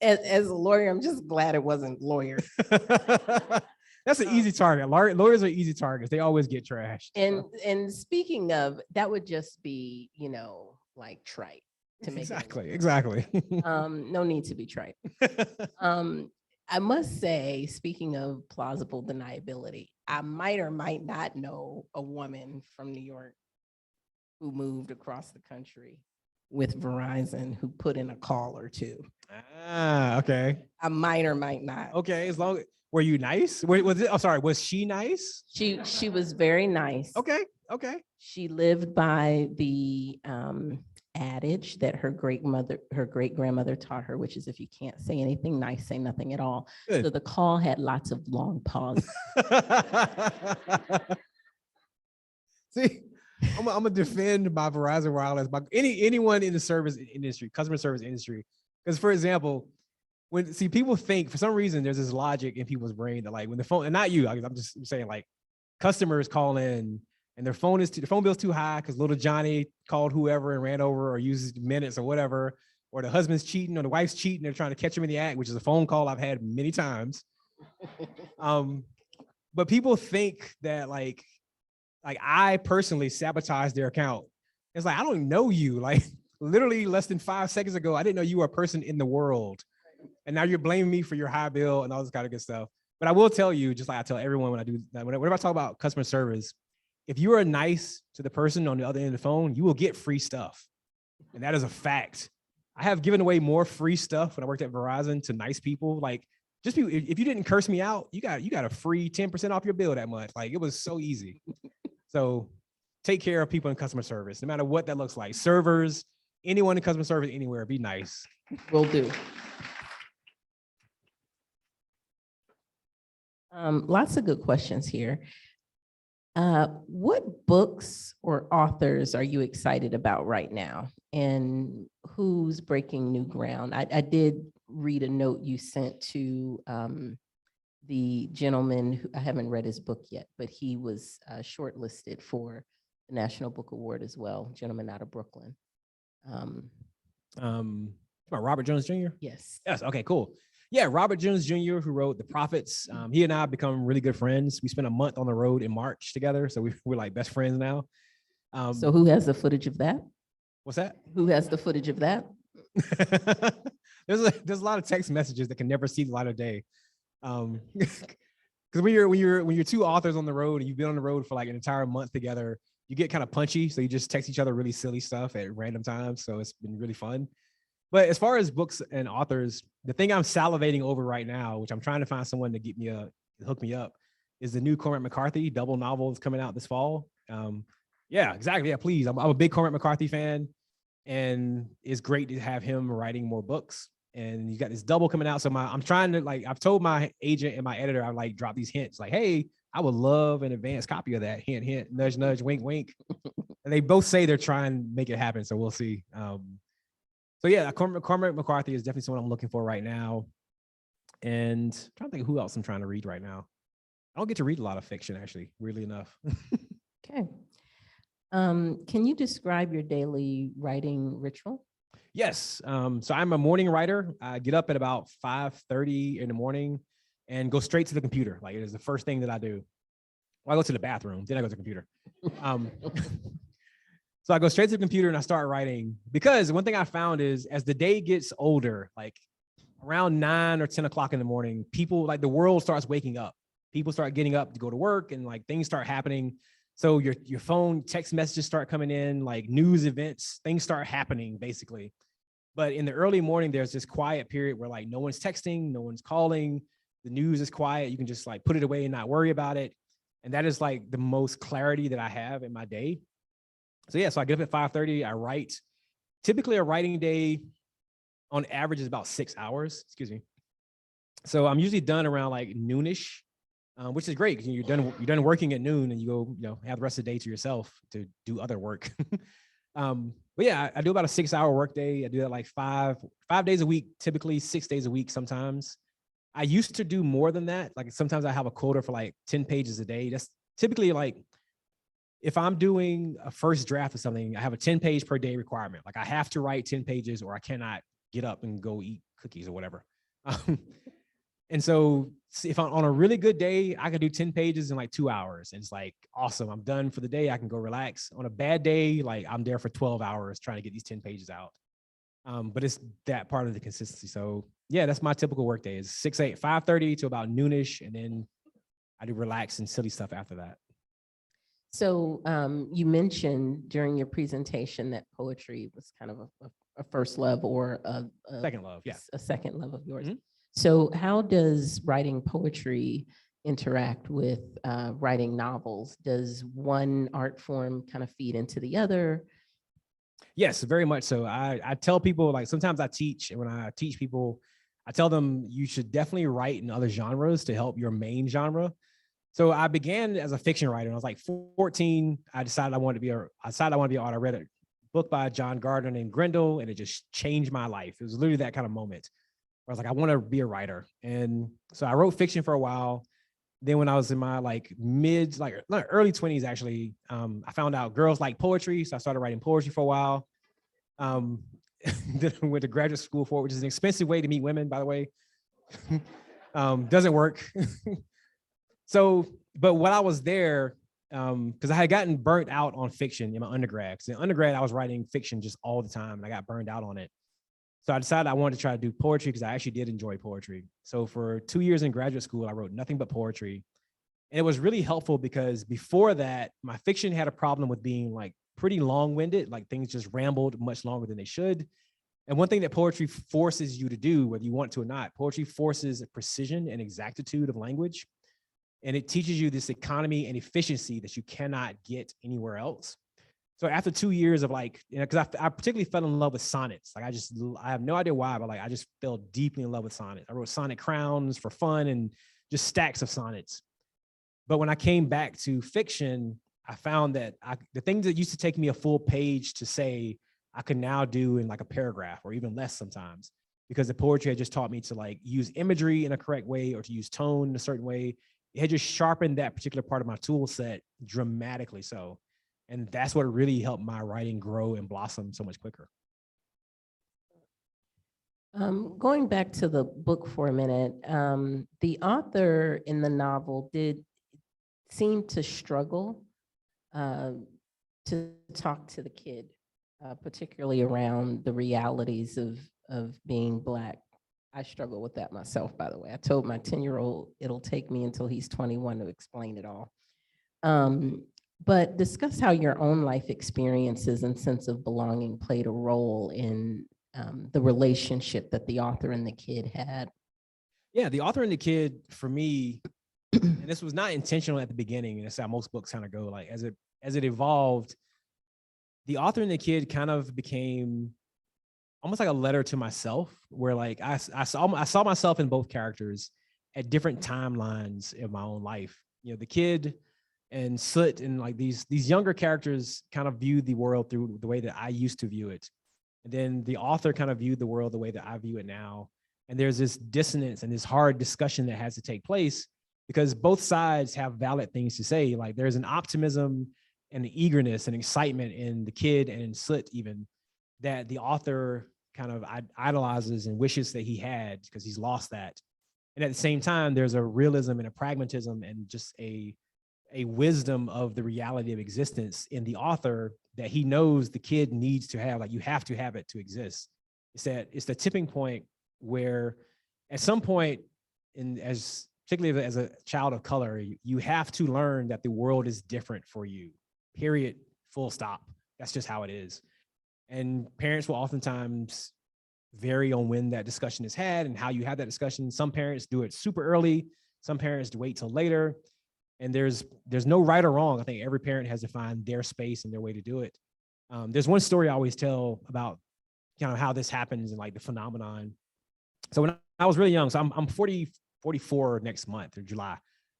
as a lawyer, I'm just glad it wasn't lawyer. That's an easy target. Lawyers are easy targets. They always get trashed. And speaking of, that would just be, like trite to make exactly. No need to be trite. I must say, speaking of plausible deniability, I might or might not know a woman from New York who moved across the country with Verizon who put in a call or two. Okay. I might or might not. Okay, as long were you nice? Was she nice? She was very nice. Okay. She lived by the adage that her great grandmother taught her, which is if you can't say anything nice, say nothing at all. Good. So the call had lots of long pauses. See, I'm gonna defend my Verizon Wireless, by anyone in the service industry, customer service industry. Because, for example, people think for some reason there's this logic in people's brain that, like, when the phone, and not you, I'm just saying, like, customers call in and their phone bill's too high because little Johnny called whoever and ran over or uses minutes or whatever, or the husband's cheating or the wife's cheating, they're trying to catch him in the act, which is a phone call I've had many times. But people think that like I personally sabotage their account. It's like, I don't know you. Like, literally less than 5 seconds ago, I didn't know you were a person in the world. And now you're blaming me for your high bill and all this kind of good stuff. But I will tell you, just like I tell everyone whenever I talk about customer service, if you are nice to the person on the other end of the phone, you will get free stuff. And that is a fact. I have given away more free stuff when I worked at Verizon to nice people. Like, just if you didn't curse me out, you got a free 10% off your bill that month. Like, it was so easy. So take care of people in customer service, no matter what that looks like. Servers, anyone in customer service anywhere, be nice. Will do. Lots of good questions here. What books or authors are you excited about right now? And who's breaking new ground? I did read a note you sent to the gentleman who, I haven't read his book yet, but he was shortlisted for the National Book Award as well, gentleman out of Brooklyn. Robert Jones Jr.? Yes. Yes, okay, cool. Yeah, Robert Jones Jr., who wrote The Prophets. He and I have become really good friends. We spent a month on the road in March together, so we're like best friends now. So who has the footage of that? What's that? Who has the footage of that? There's a lot of text messages that can never see the light of day. Because when you're two authors on the road and you've been on the road for like an entire month together, you get kind of punchy. So you just text each other really silly stuff at random times. So it's been really fun. But as far as books and authors, the thing I'm salivating over right now, which I'm trying to find someone to hook me up, is the new Cormac McCarthy double novel that's coming out this fall. Yeah, exactly. Yeah, please. I'm a big Cormac McCarthy fan, and it's great to have him writing more books. And you got this double coming out. So I'm trying to I've told my agent and my editor, I drop these hints like, hey, I would love an advanced copy of that. Hint, hint, nudge, nudge, wink, wink. And they both say they're trying to make it happen. So we'll see. So yeah, Cormac McCarthy is definitely someone I'm looking for right now. And I'm trying to think of who else I'm trying to read right now. I don't get to read a lot of fiction, actually, weirdly enough. Okay. Can you describe your daily writing ritual? Yes. So I'm a morning writer. I get up at about 5:30 in the morning and go straight to the computer. Like, it is the first thing that I do. Well, I go to the bathroom, then I go to the computer. So I go straight to the computer and I start writing, because one thing I found is as the day gets older, like around 9 or 10 o'clock in the morning, people, like, the world starts waking up. People start getting up to go to work, and like things start happening. So your phone text messages start coming in, like news events, things start happening basically. But in the early morning, there's this quiet period where like no one's texting, no one's calling, the news is quiet. You can just like put it away and not worry about it. And that is like the most clarity that I have in my day. So yeah, so I get up at 5:30, I write. Typically a writing day on average is about 6 hours, excuse me. So I'm usually done around like noonish, which is great because you're done working at noon and you go, have the rest of the day to yourself to do other work. But yeah, I do about a 6-hour workday. I do that like five days a week, typically 6 days a week sometimes. I used to do more than that. Like sometimes I have a quota for like 10 pages a day. That's typically like, if I'm doing a first draft of something, I have a 10-page per day requirement. Like I have to write 10 pages or I cannot get up and go eat cookies or whatever. And so if I'm on a really good day, I can do 10 pages in like 2 hours. And it's like, awesome, I'm done for the day. I can go relax. On a bad day, like I'm there for 12 hours trying to get these 10 pages out. But it's that part of the consistency. So yeah, that's my typical work day is 5:30 to about noonish. And then I do relax and silly stuff after that. So you mentioned during your presentation that poetry was kind of a first love or a Second love, yeah. A second love of yours. Mm-hmm. So how does writing poetry interact with writing novels? Does one art form kind of feed into the other? Yes, very much so. I tell people, like sometimes I teach, and when I teach people, I tell them you should definitely write in other genres to help your main genre. So I began as a fiction writer. When I was like 14, I decided I wanted to be an author. I read a book by John Gardner named Grendel, and it just changed my life. It was literally that kind of moment where I was like, I want to be a writer. And so I wrote fiction for a while. Then when I was in my like early 20s, actually, I found out girls like poetry. So I started writing poetry for a while. Then I went to graduate school for it, which is an expensive way to meet women, by the way. Doesn't work. So, but while I was there, because I had gotten burnt out on fiction in my undergrad. Because in undergrad, I was writing fiction just all the time, and I got burned out on it. So I decided I wanted to try to do poetry because I actually did enjoy poetry. So for 2 years in graduate school, I wrote nothing but poetry. And it was really helpful because before that, my fiction had a problem with being like pretty long-winded, like things just rambled much longer than they should. And one thing that poetry forces you to do, whether you want to or not, poetry forces precision and exactitude of language. And it teaches you this economy and efficiency that you cannot get anywhere else. So after 2 years of like, because I particularly fell in love with sonnets. Like I have no idea why, but like I just fell deeply in love with sonnets. I wrote sonnet crowns for fun and just stacks of sonnets. But when I came back to fiction, I found that the things that used to take me a full page to say, I could now do in like a paragraph or even less sometimes, because the poetry had just taught me to like use imagery in a correct way or to use tone in a certain way. It had just sharpened that particular part of my tool set dramatically so. And that's what really helped my writing grow and blossom so much quicker. Going back to the book for a minute, the author in the novel did seem to struggle to talk to the kid, particularly around the realities of being Black. I struggle with that myself, by the way. I told my 10-year-old it'll take me until he's 21 to explain it all. But discuss how your own life experiences and sense of belonging played a role in the relationship that the author and the kid had. Yeah, the author and the kid, for me, and this was not intentional at the beginning, and that's how most books kind of go, like as it evolved, the author and the kid kind of became almost like a letter to myself, where like I saw myself in both characters at different timelines in my own life. You know, the kid and Soot and like these younger characters kind of viewed the world through the way that I used to view it. And then the author kind of viewed the world the way that I view it now. And there's this dissonance and this hard discussion that has to take place because both sides have valid things to say. Like there's an optimism and an eagerness and excitement in the kid and in Soot even that the author kind of idolizes and wishes that he had because he's lost that. And at the same time, there's a realism and a pragmatism and just a wisdom of the reality of existence in the author that he knows the kid needs to have. Like you have to have it to exist. It's the tipping point where at some point, particularly as a child of color, you have to learn that the world is different for you, period, full stop. That's just how it is. And parents will oftentimes vary on when that discussion is had and how you have that discussion. Some parents do it super early. Some parents wait till later. And there's no right or wrong. I think every parent has to find their space and their way to do it. There's one story I always tell about kind of how this happens and like the phenomenon. So when I was really young, so I'm 44 next month or July.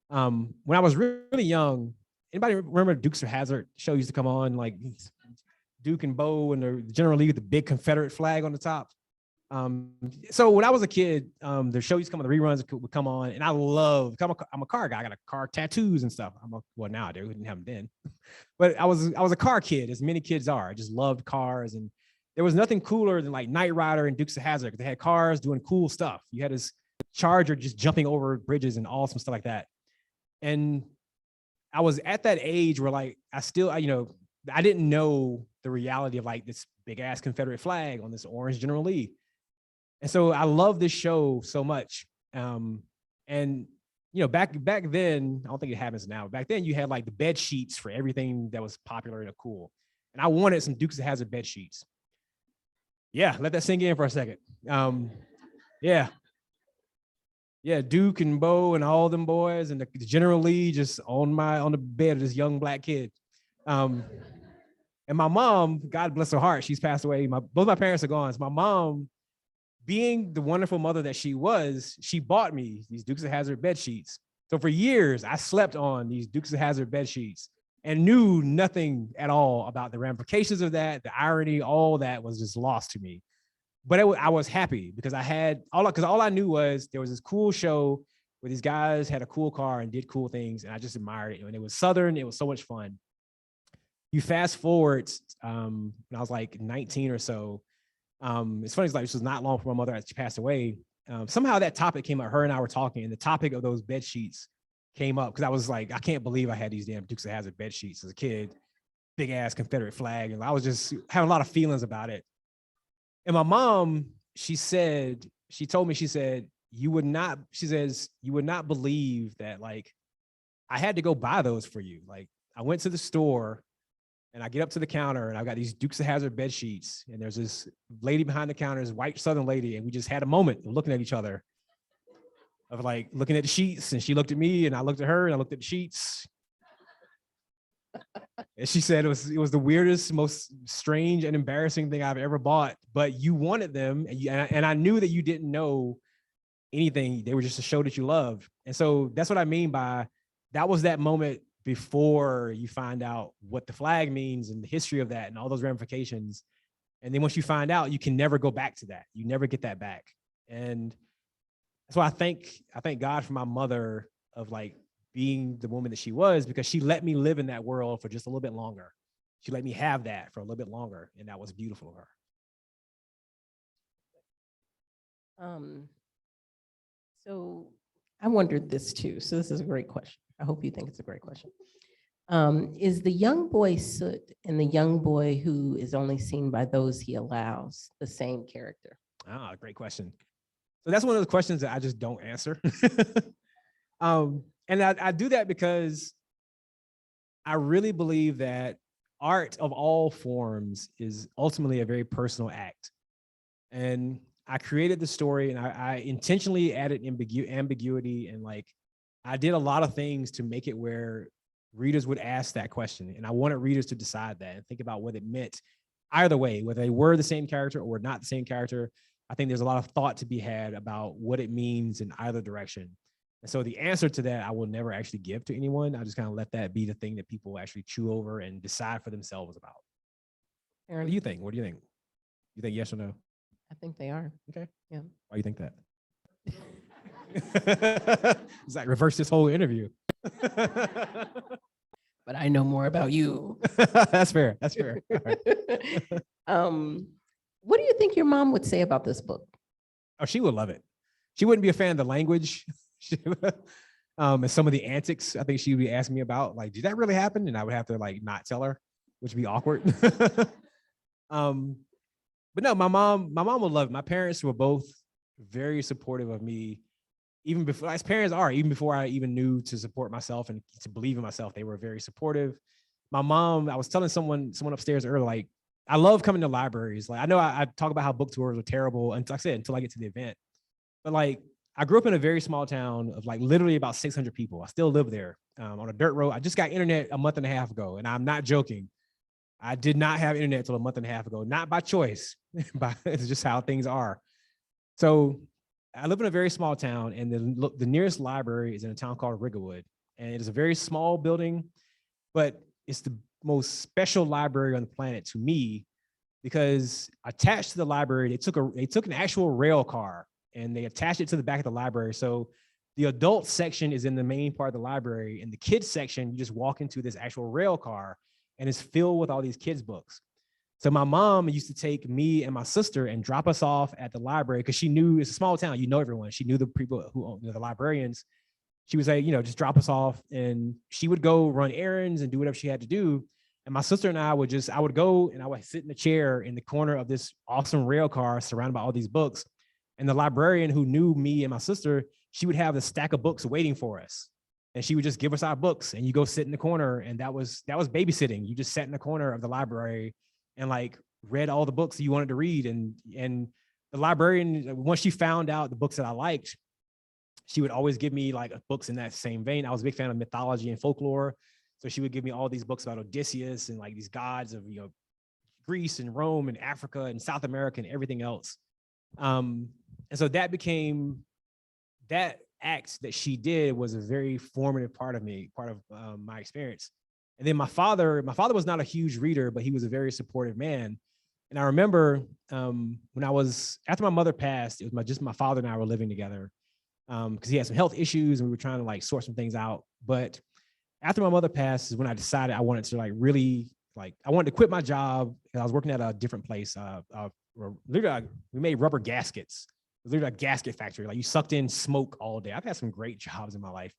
When I was really young, anybody remember Dukes of Hazzard show used to come on, like Duke and Bo and the General Lee with the big Confederate flag on the top? So when I was a kid, the show used to come on, the reruns would come on, and I love. I'm a car guy. I got a car tattoos and stuff. Well now they didn't have them then, but I was a car kid, as many kids are. I just loved cars, and there was nothing cooler than like Knight Rider and Dukes of Hazzard. They had cars doing cool stuff. You had this Charger just jumping over bridges and awesome stuff like that. And I was at that age where like I didn't know the reality of like this big ass Confederate flag on this orange General Lee. And so I love this show so much. And you know, back then, I don't think it happens now. Back then you had like the bed sheets for everything that was popular and cool. And I wanted some Dukes of Hazzard bed sheets. Yeah, let that sink in for a second. Yeah, Duke and Bo and all them boys and the General Lee just on the bed of this young black kid. And my mom, God bless her heart, she's passed away. Both my parents are gone. So my mom, being the wonderful mother that she was, she bought me these Dukes of Hazzard bed sheets. So for years, I slept on these Dukes of Hazzard bed sheets and knew nothing at all about the ramifications of that, the irony, all that was just lost to me. But I was happy because all I knew was there was this cool show where these guys had a cool car and did cool things, and I just admired it. And it was Southern, it was so much fun. You fast forward, when I was like 19 or so, it's funny, it's like this was not long before my mother actually passed away. Somehow that topic came up, her and I were talking, and the topic of those bed sheets came up because I was like, I can't believe I had these damn Dukes of Hazzard bed sheets as a kid, big ass Confederate flag. And I was just having a lot of feelings about it. And my mom, she told me, you would not believe that like I had to go buy those for you. Like I went to the store and I get up to the counter and I've got these Dukes of Hazzard bed sheets. And there's this lady behind the counter, this white Southern lady. And we just had a moment of looking at each other, of like looking at the sheets. And she looked at me and I looked at her and I looked at the sheets. And she said it was the weirdest, most strange and embarrassing thing I've ever bought, but you wanted them. And I knew that you didn't know anything. They were just a show that you loved. And so that's what I mean by that was that moment before you find out what the flag means and the history of that and all those ramifications. And then once you find out, you can never go back to that. You never get that back. And that's why I thank God for my mother of like being the woman that she was, because she let me live in that world for just a little bit longer. She let me have that for a little bit longer. And that was beautiful of her. So I wondered this too. So this is a great question. I hope you think it's a great question. Is the young boy Soot and the young boy who is only seen by those he allows the same character? Ah, great question. So that's one of the questions that I just don't answer. And I do that because I really believe that art of all forms is ultimately a very personal act. And I created the story and I intentionally added ambiguity and like, I did a lot of things to make it where readers would ask that question. And I wanted readers to decide that and think about what it meant either way, whether they were the same character or not the same character. I think there's a lot of thought to be had about what it means in either direction. And so the answer to that, I will never actually give to anyone. I just kind of let that be the thing that people actually chew over and decide for themselves about. Aaron, what do you think? What do you think? You think yes or no? I think they are. Okay. Yeah. Why do you think that? It's like reverse this whole interview. But I know more about you. That's fair. That's fair. All right. What do you think your mom would say about this book? Oh, she would love it. She wouldn't be a fan of the language. And some of the antics I think she would be asking me about, like, did that really happen? And I would have to like not tell her, which would be awkward. But no, my mom would love it. My parents were both very supportive of me, even before, as parents are, even before I even knew to support myself and to believe in myself. They were very supportive. My mom, I was telling someone upstairs earlier, like, I love coming to libraries. Like, I know I talk about how book tours are terrible, and like I said, until I get to the event. But like, I grew up in a very small town of like literally about 600 people. I still live there on a dirt road. I just got internet a month and a half ago, and I'm not joking. I did not have internet until a month and a half ago, not by choice, but it's just how things are. So I live in a very small town, and the nearest library is in a town called Rigawood. And it is a very small building, but it's the most special library on the planet to me, because attached to the library, they took an actual rail car and they attached it to the back of the library. So the adult section is in the main part of the library, and the kids section, you just walk into this actual rail car and it's filled with all these kids' books. So my mom used to take me and my sister and drop us off at the library, because she knew it's a small town, you know everyone. She knew the people who, the librarians. She would say, just drop us off, and she would go run errands and do whatever she had to do. And my sister and I would go and I would sit in the chair in the corner of this awesome rail car surrounded by all these books. And the librarian who knew me and my sister, she would have a stack of books waiting for us. And she would just give us our books, and you go sit in the corner. And that was babysitting. You just sat in the corner of the library and like read all the books that you wanted to read. And the librarian, once she found out the books that I liked, she would always give me like books in that same vein. I was a big fan of mythology and folklore. So she would give me all these books about Odysseus and like these gods of, Greece and Rome and Africa and South America and everything else. And so that act that she did was a very formative part of my experience. And then my father was not a huge reader, but he was a very supportive man. And I remember after my mother passed, it was just my father and I were living together, because he had some health issues and we were trying to like sort some things out. But after my mother passed is when I decided I wanted to I wanted to quit my job. I was working at a different place. Literally, we made rubber gaskets. It was literally a gasket factory. Like, you sucked in smoke all day. I've had some great jobs in my life.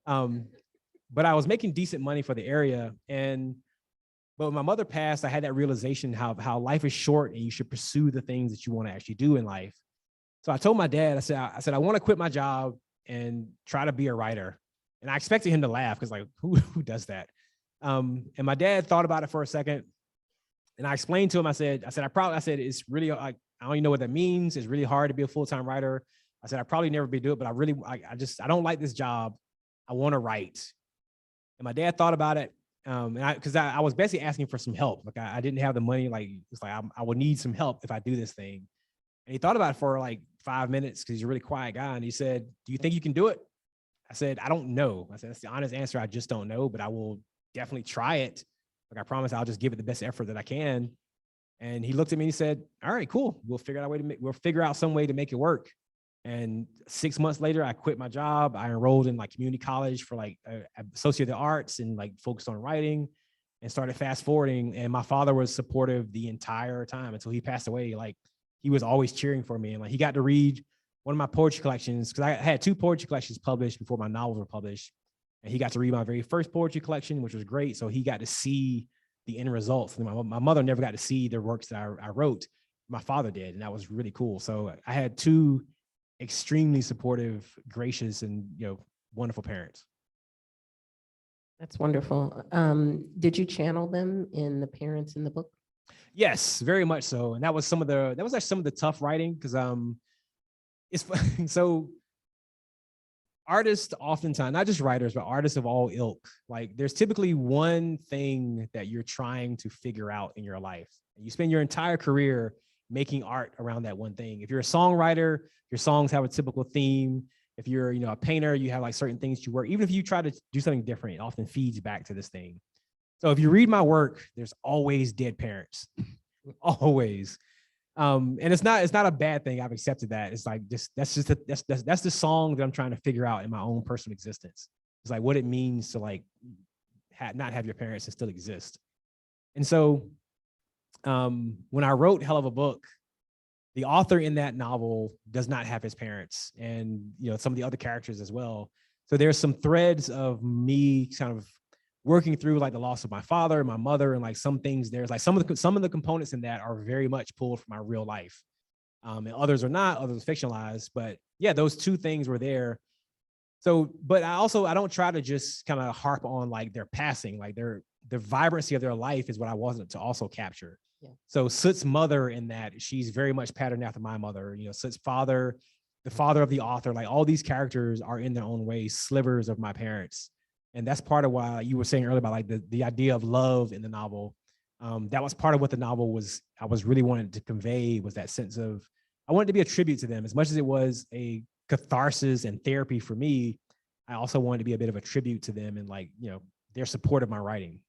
But I was making decent money for the area. But when my mother passed, I had that realization how life is short and you should pursue the things that you want to actually do in life. So I told my dad, I said, I want to quit my job and try to be a writer. And I expected him to laugh, because like, who does that? And my dad thought about it for a second. And I explained to him, I said, it's really, I don't even know what that means. It's really hard to be a full-time writer. I said, I probably never be do it, but I don't like this job. I want to write. And my dad thought about it. Because I was basically asking for some help. Like, I didn't have the money. Like, it's like, I would need some help if I do this thing. And he thought about it for like 5 minutes, because he's a really quiet guy. And he said, do you think you can do it? I said, I don't know. I said, that's the honest answer. I just don't know, but I will definitely try it. Like, I promise I'll just give it the best effort that I can. And he looked at me and he said, all right, cool. We'll figure out some way to make it work. And 6 months later, I quit my job. I enrolled in like community college for like Associate of the Arts and like focused on writing, and started fast forwarding. And my father was supportive the entire time until he passed away. Like, he was always cheering for me. And like, he got to read one of my poetry collections, because I had 2 poetry collections published before my novels were published. And he got to read my very first poetry collection, which was great. So he got to see the end results. And my mother never got to see the works that I wrote. My father did. And that was really cool. So I had 2 extremely supportive, gracious, and wonderful parents. That's wonderful. Did you channel them in the parents in the book? Yes, very much so. And that was actually some of the tough writing, because it's so artists oftentimes, not just writers, but artists of all ilk, like there's typically one thing that you're trying to figure out in your life. And you spend your entire career making art around that one thing. If you're a songwriter, your songs have a typical theme. If you're, a painter, you have like certain things you work. Even if you try to do something different, it often feeds back to this thing. So if you read my work, there's always dead parents, always. And it's not a bad thing. I've accepted that. It's like that's the song that I'm trying to figure out in my own personal existence. It's like what it means to like not have your parents and still exist. And so when I wrote Hell of a Book, the author in that novel does not have his parents, and some of the other characters as well. So there's some threads of me kind of working through like the loss of my father, my mother, and like some things. There's like some of the components in that are very much pulled from my real life, and others are not. Others are fictionalized, but yeah, those two things were there. So, but I don't try to just kind of harp on like their passing, like the vibrancy of their life is what I wanted to also capture. Yeah. So Soot's mother in that, she's very much patterned after my mother. Soot's father, the father of the author, like all these characters are in their own way slivers of my parents. And that's part of why you were saying earlier about like the idea of love in the novel. That was part of what the novel was. I was really wanting to convey was that sense of, I wanted to be a tribute to them as much as it was a catharsis and therapy for me. I also wanted to be a bit of a tribute to them and like, their support of my writing.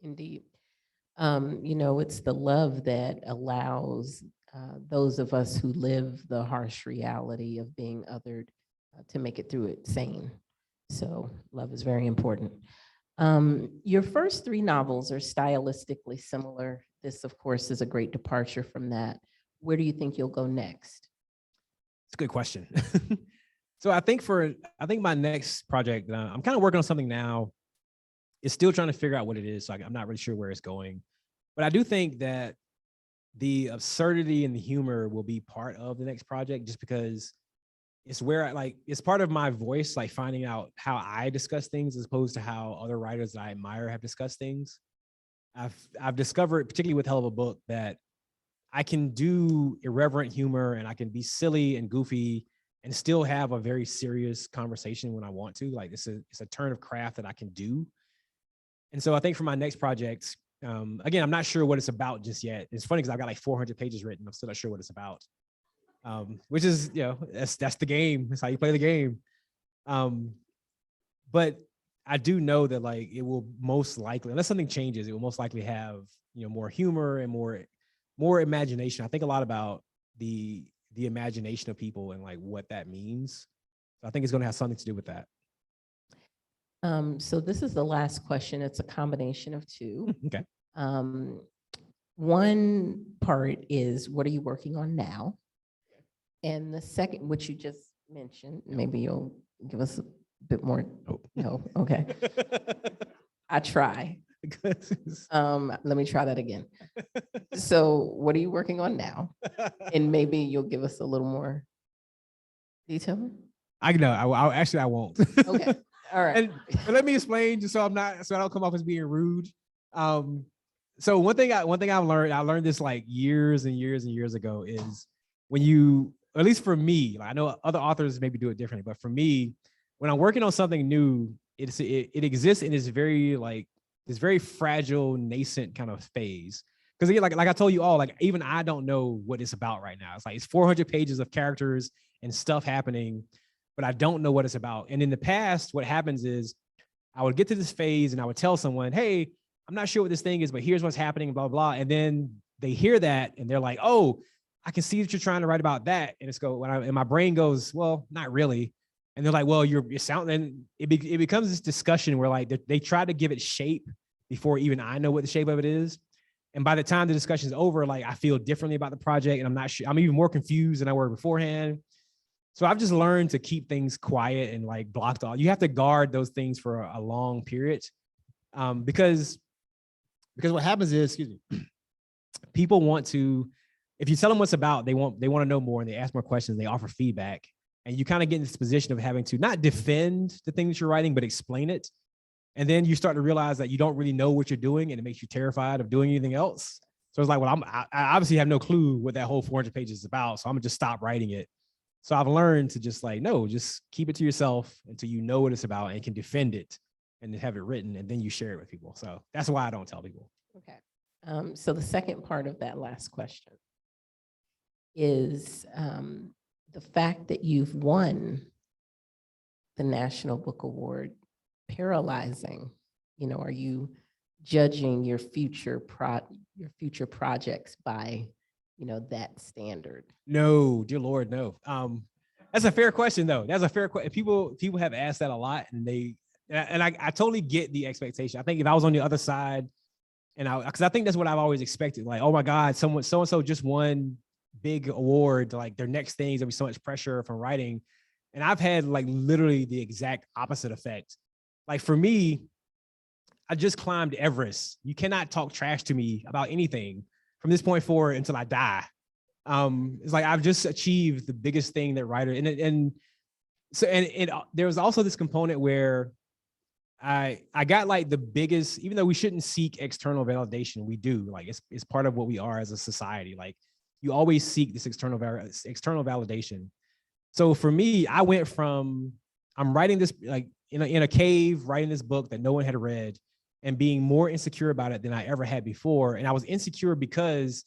Indeed. It's the love that allows those of us who live the harsh reality of being othered to make it through it sane. So love is very important. Your first three novels are stylistically similar. This, of course, is a great departure from that. Where do you think you'll go next? It's a good question. So I think my next project, I'm kind of working on something now. It's still trying to figure out what it is. So I'm not really sure where it's going. But I do think that the absurdity and the humor will be part of the next project, just because it's where it's part of my voice, like finding out how I discuss things as opposed to how other writers that I admire have discussed things. I've discovered, particularly with Hell of a Book, that I can do irreverent humor and I can be silly and goofy and still have a very serious conversation when I want to. Like it's a turn of craft that I can do. And so I think for my next project, again, I'm not sure what it's about just yet. It's funny because I've got like 400 pages written. I'm still not sure what it's about, which is, that's the game. That's how you play the game. But I do know that like it will most likely, unless something changes, it will most likely have, more humor and more imagination. I think a lot about the imagination of people and like what that means. So I think it's going to have something to do with that. So this is the last question. It's a combination of two. Okay. One part is, what are you working on now? And the second, which you just mentioned, maybe you'll give us a bit more. Oh. No, okay. I try. Let me try that again. So what are you working on now? And maybe you'll give us a little more detail. I know. I won't. Okay. All right. And let me explain, just so I don't come off as being rude. So one thing I've learned, I learned this like years and years and years ago, is when you, at least for me, like I know other authors maybe do it differently, but for me, when I'm working on something new, it exists in this very fragile, nascent kind of phase. Because again, like I told you all, like even I don't know what it's about right now. It's like it's 400 pages of characters and stuff happening, but I don't know what it's about. And in the past, what happens is I would get to this phase and I would tell someone, hey, I'm not sure what this thing is, but here's what's happening, blah, blah. And then they hear that and they're like, oh, I can see that you're trying to write about that. And and my brain goes, well, not really. And they're like, well, you're sounding, and it becomes this discussion where like they try to give it shape before even I know what the shape of it is. And by the time the discussion is over, like I feel differently about the project and I'm not sure, I'm even more confused than I were beforehand. So I've just learned to keep things quiet and like blocked off. You have to guard those things for a long period, because what happens is, people want to if you tell them what's about, they want to know more and they ask more questions, they offer feedback. And you kind of get in this position of having to not defend the thing that you're writing, but explain it. And then you start to realize that you don't really know what you're doing and it makes you terrified of doing anything else. So it's like, well, I obviously have no clue what that whole 400 pages is about. So I'm gonna just stop writing it. So I've learned to just like, no, just keep it to yourself until you know what it's about and can defend it and then have it written and then you share it with people. So that's why I don't tell people. Okay. So the second part of that last question is the fact that you've won the National Book Award paralyzing. Are you judging your future projects by, that standard? No, dear Lord, no. That's a fair question though. That's a fair question. People have asked that a lot and I totally get the expectation. I think if I was on the other side because I think that's what I've always expected. Like, oh my God, so-and-so just won big award. Like their next things, there'll be so much pressure from writing. And I've had like literally the exact opposite effect. Like for me, I just climbed Everest. You cannot talk trash to me about anything from this point forward until I die. It's like I've just achieved the biggest thing that writer and there was also this component where I got like the biggest, even though we shouldn't seek external validation, we do. Like it's part of what we are as a society. Like you always seek this external validation. So for me, I went from I'm writing this like in a cave, writing this book that no one had read, and being more insecure about it than I ever had before. And I was insecure because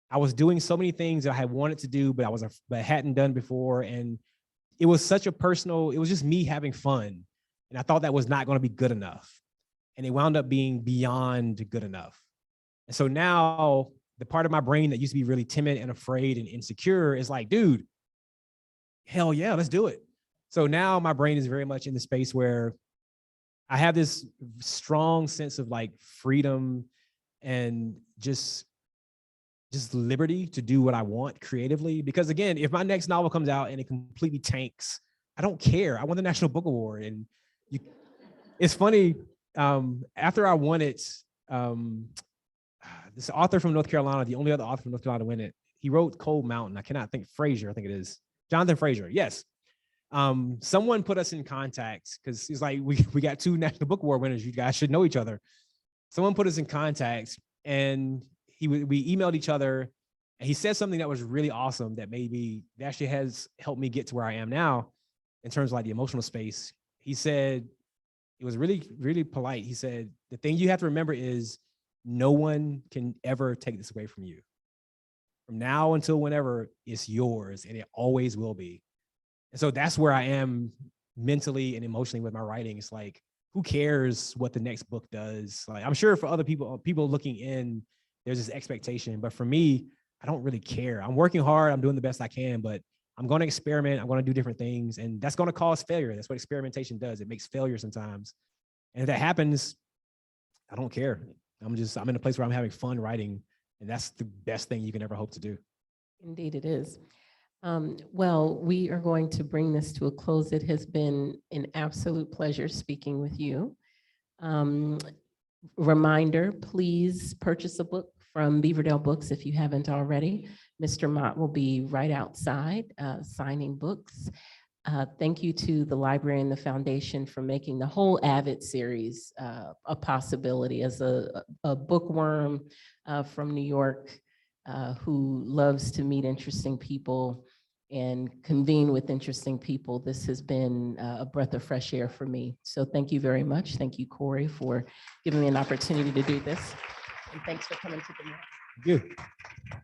I was doing so many things that I had wanted to do, but hadn't done before. And it was such a personal, it was just me having fun. And I thought that was not going to be good enough. And it wound up being beyond good enough. And so now the part of my brain that used to be really timid and afraid and insecure is like, dude, hell yeah, let's do it. So now my brain is very much in the space where I have this strong sense of like freedom and just liberty to do what I want creatively. Because again, if my next novel comes out and it completely tanks, I don't care. I won the National Book Award. And it's funny, after I won it, this author from North Carolina, the only other author from North Carolina to win it, he wrote Cold Mountain. I cannot think, Fraser, I think it is. Jonathan Fraser, yes. Someone put us in contact because he's like, we got 2 National Book Award winners. You guys should know each other. Someone put us in contact and we emailed each other and he said something that was really awesome that actually has helped me get to where I am now in terms of like the emotional space. He said, it was really, really polite. He said, the thing you have to remember is no one can ever take this away from you. From now until whenever, it's yours and it always will be. And so that's where I am mentally and emotionally with my writing. It's like, who cares what the next book does? Like, I'm sure for other people looking in, there's this expectation, but for me, I don't really care. I'm working hard. I'm doing the best I can, but I'm going to experiment. I'm going to do different things, and that's going to cause failure. That's what experimentation does. It makes failure sometimes. And if that happens, I don't care. I'm in a place where I'm having fun writing, and that's the best thing you can ever hope to do. Indeed, it is. Well, we are going to bring this to a close. It has been an absolute pleasure speaking with you. Reminder, please purchase a book from Beaverdale Books if you haven't already. Mr. Mott will be right outside signing books. Thank you to the library and the foundation for making the whole AViD series a possibility. As a bookworm from New York who loves to meet interesting people and convene with interesting people, this has been a breath of fresh air for me. So thank you very much. Thank you, Corey, for giving me an opportunity to do this. And thanks for coming to the meeting. Thank you.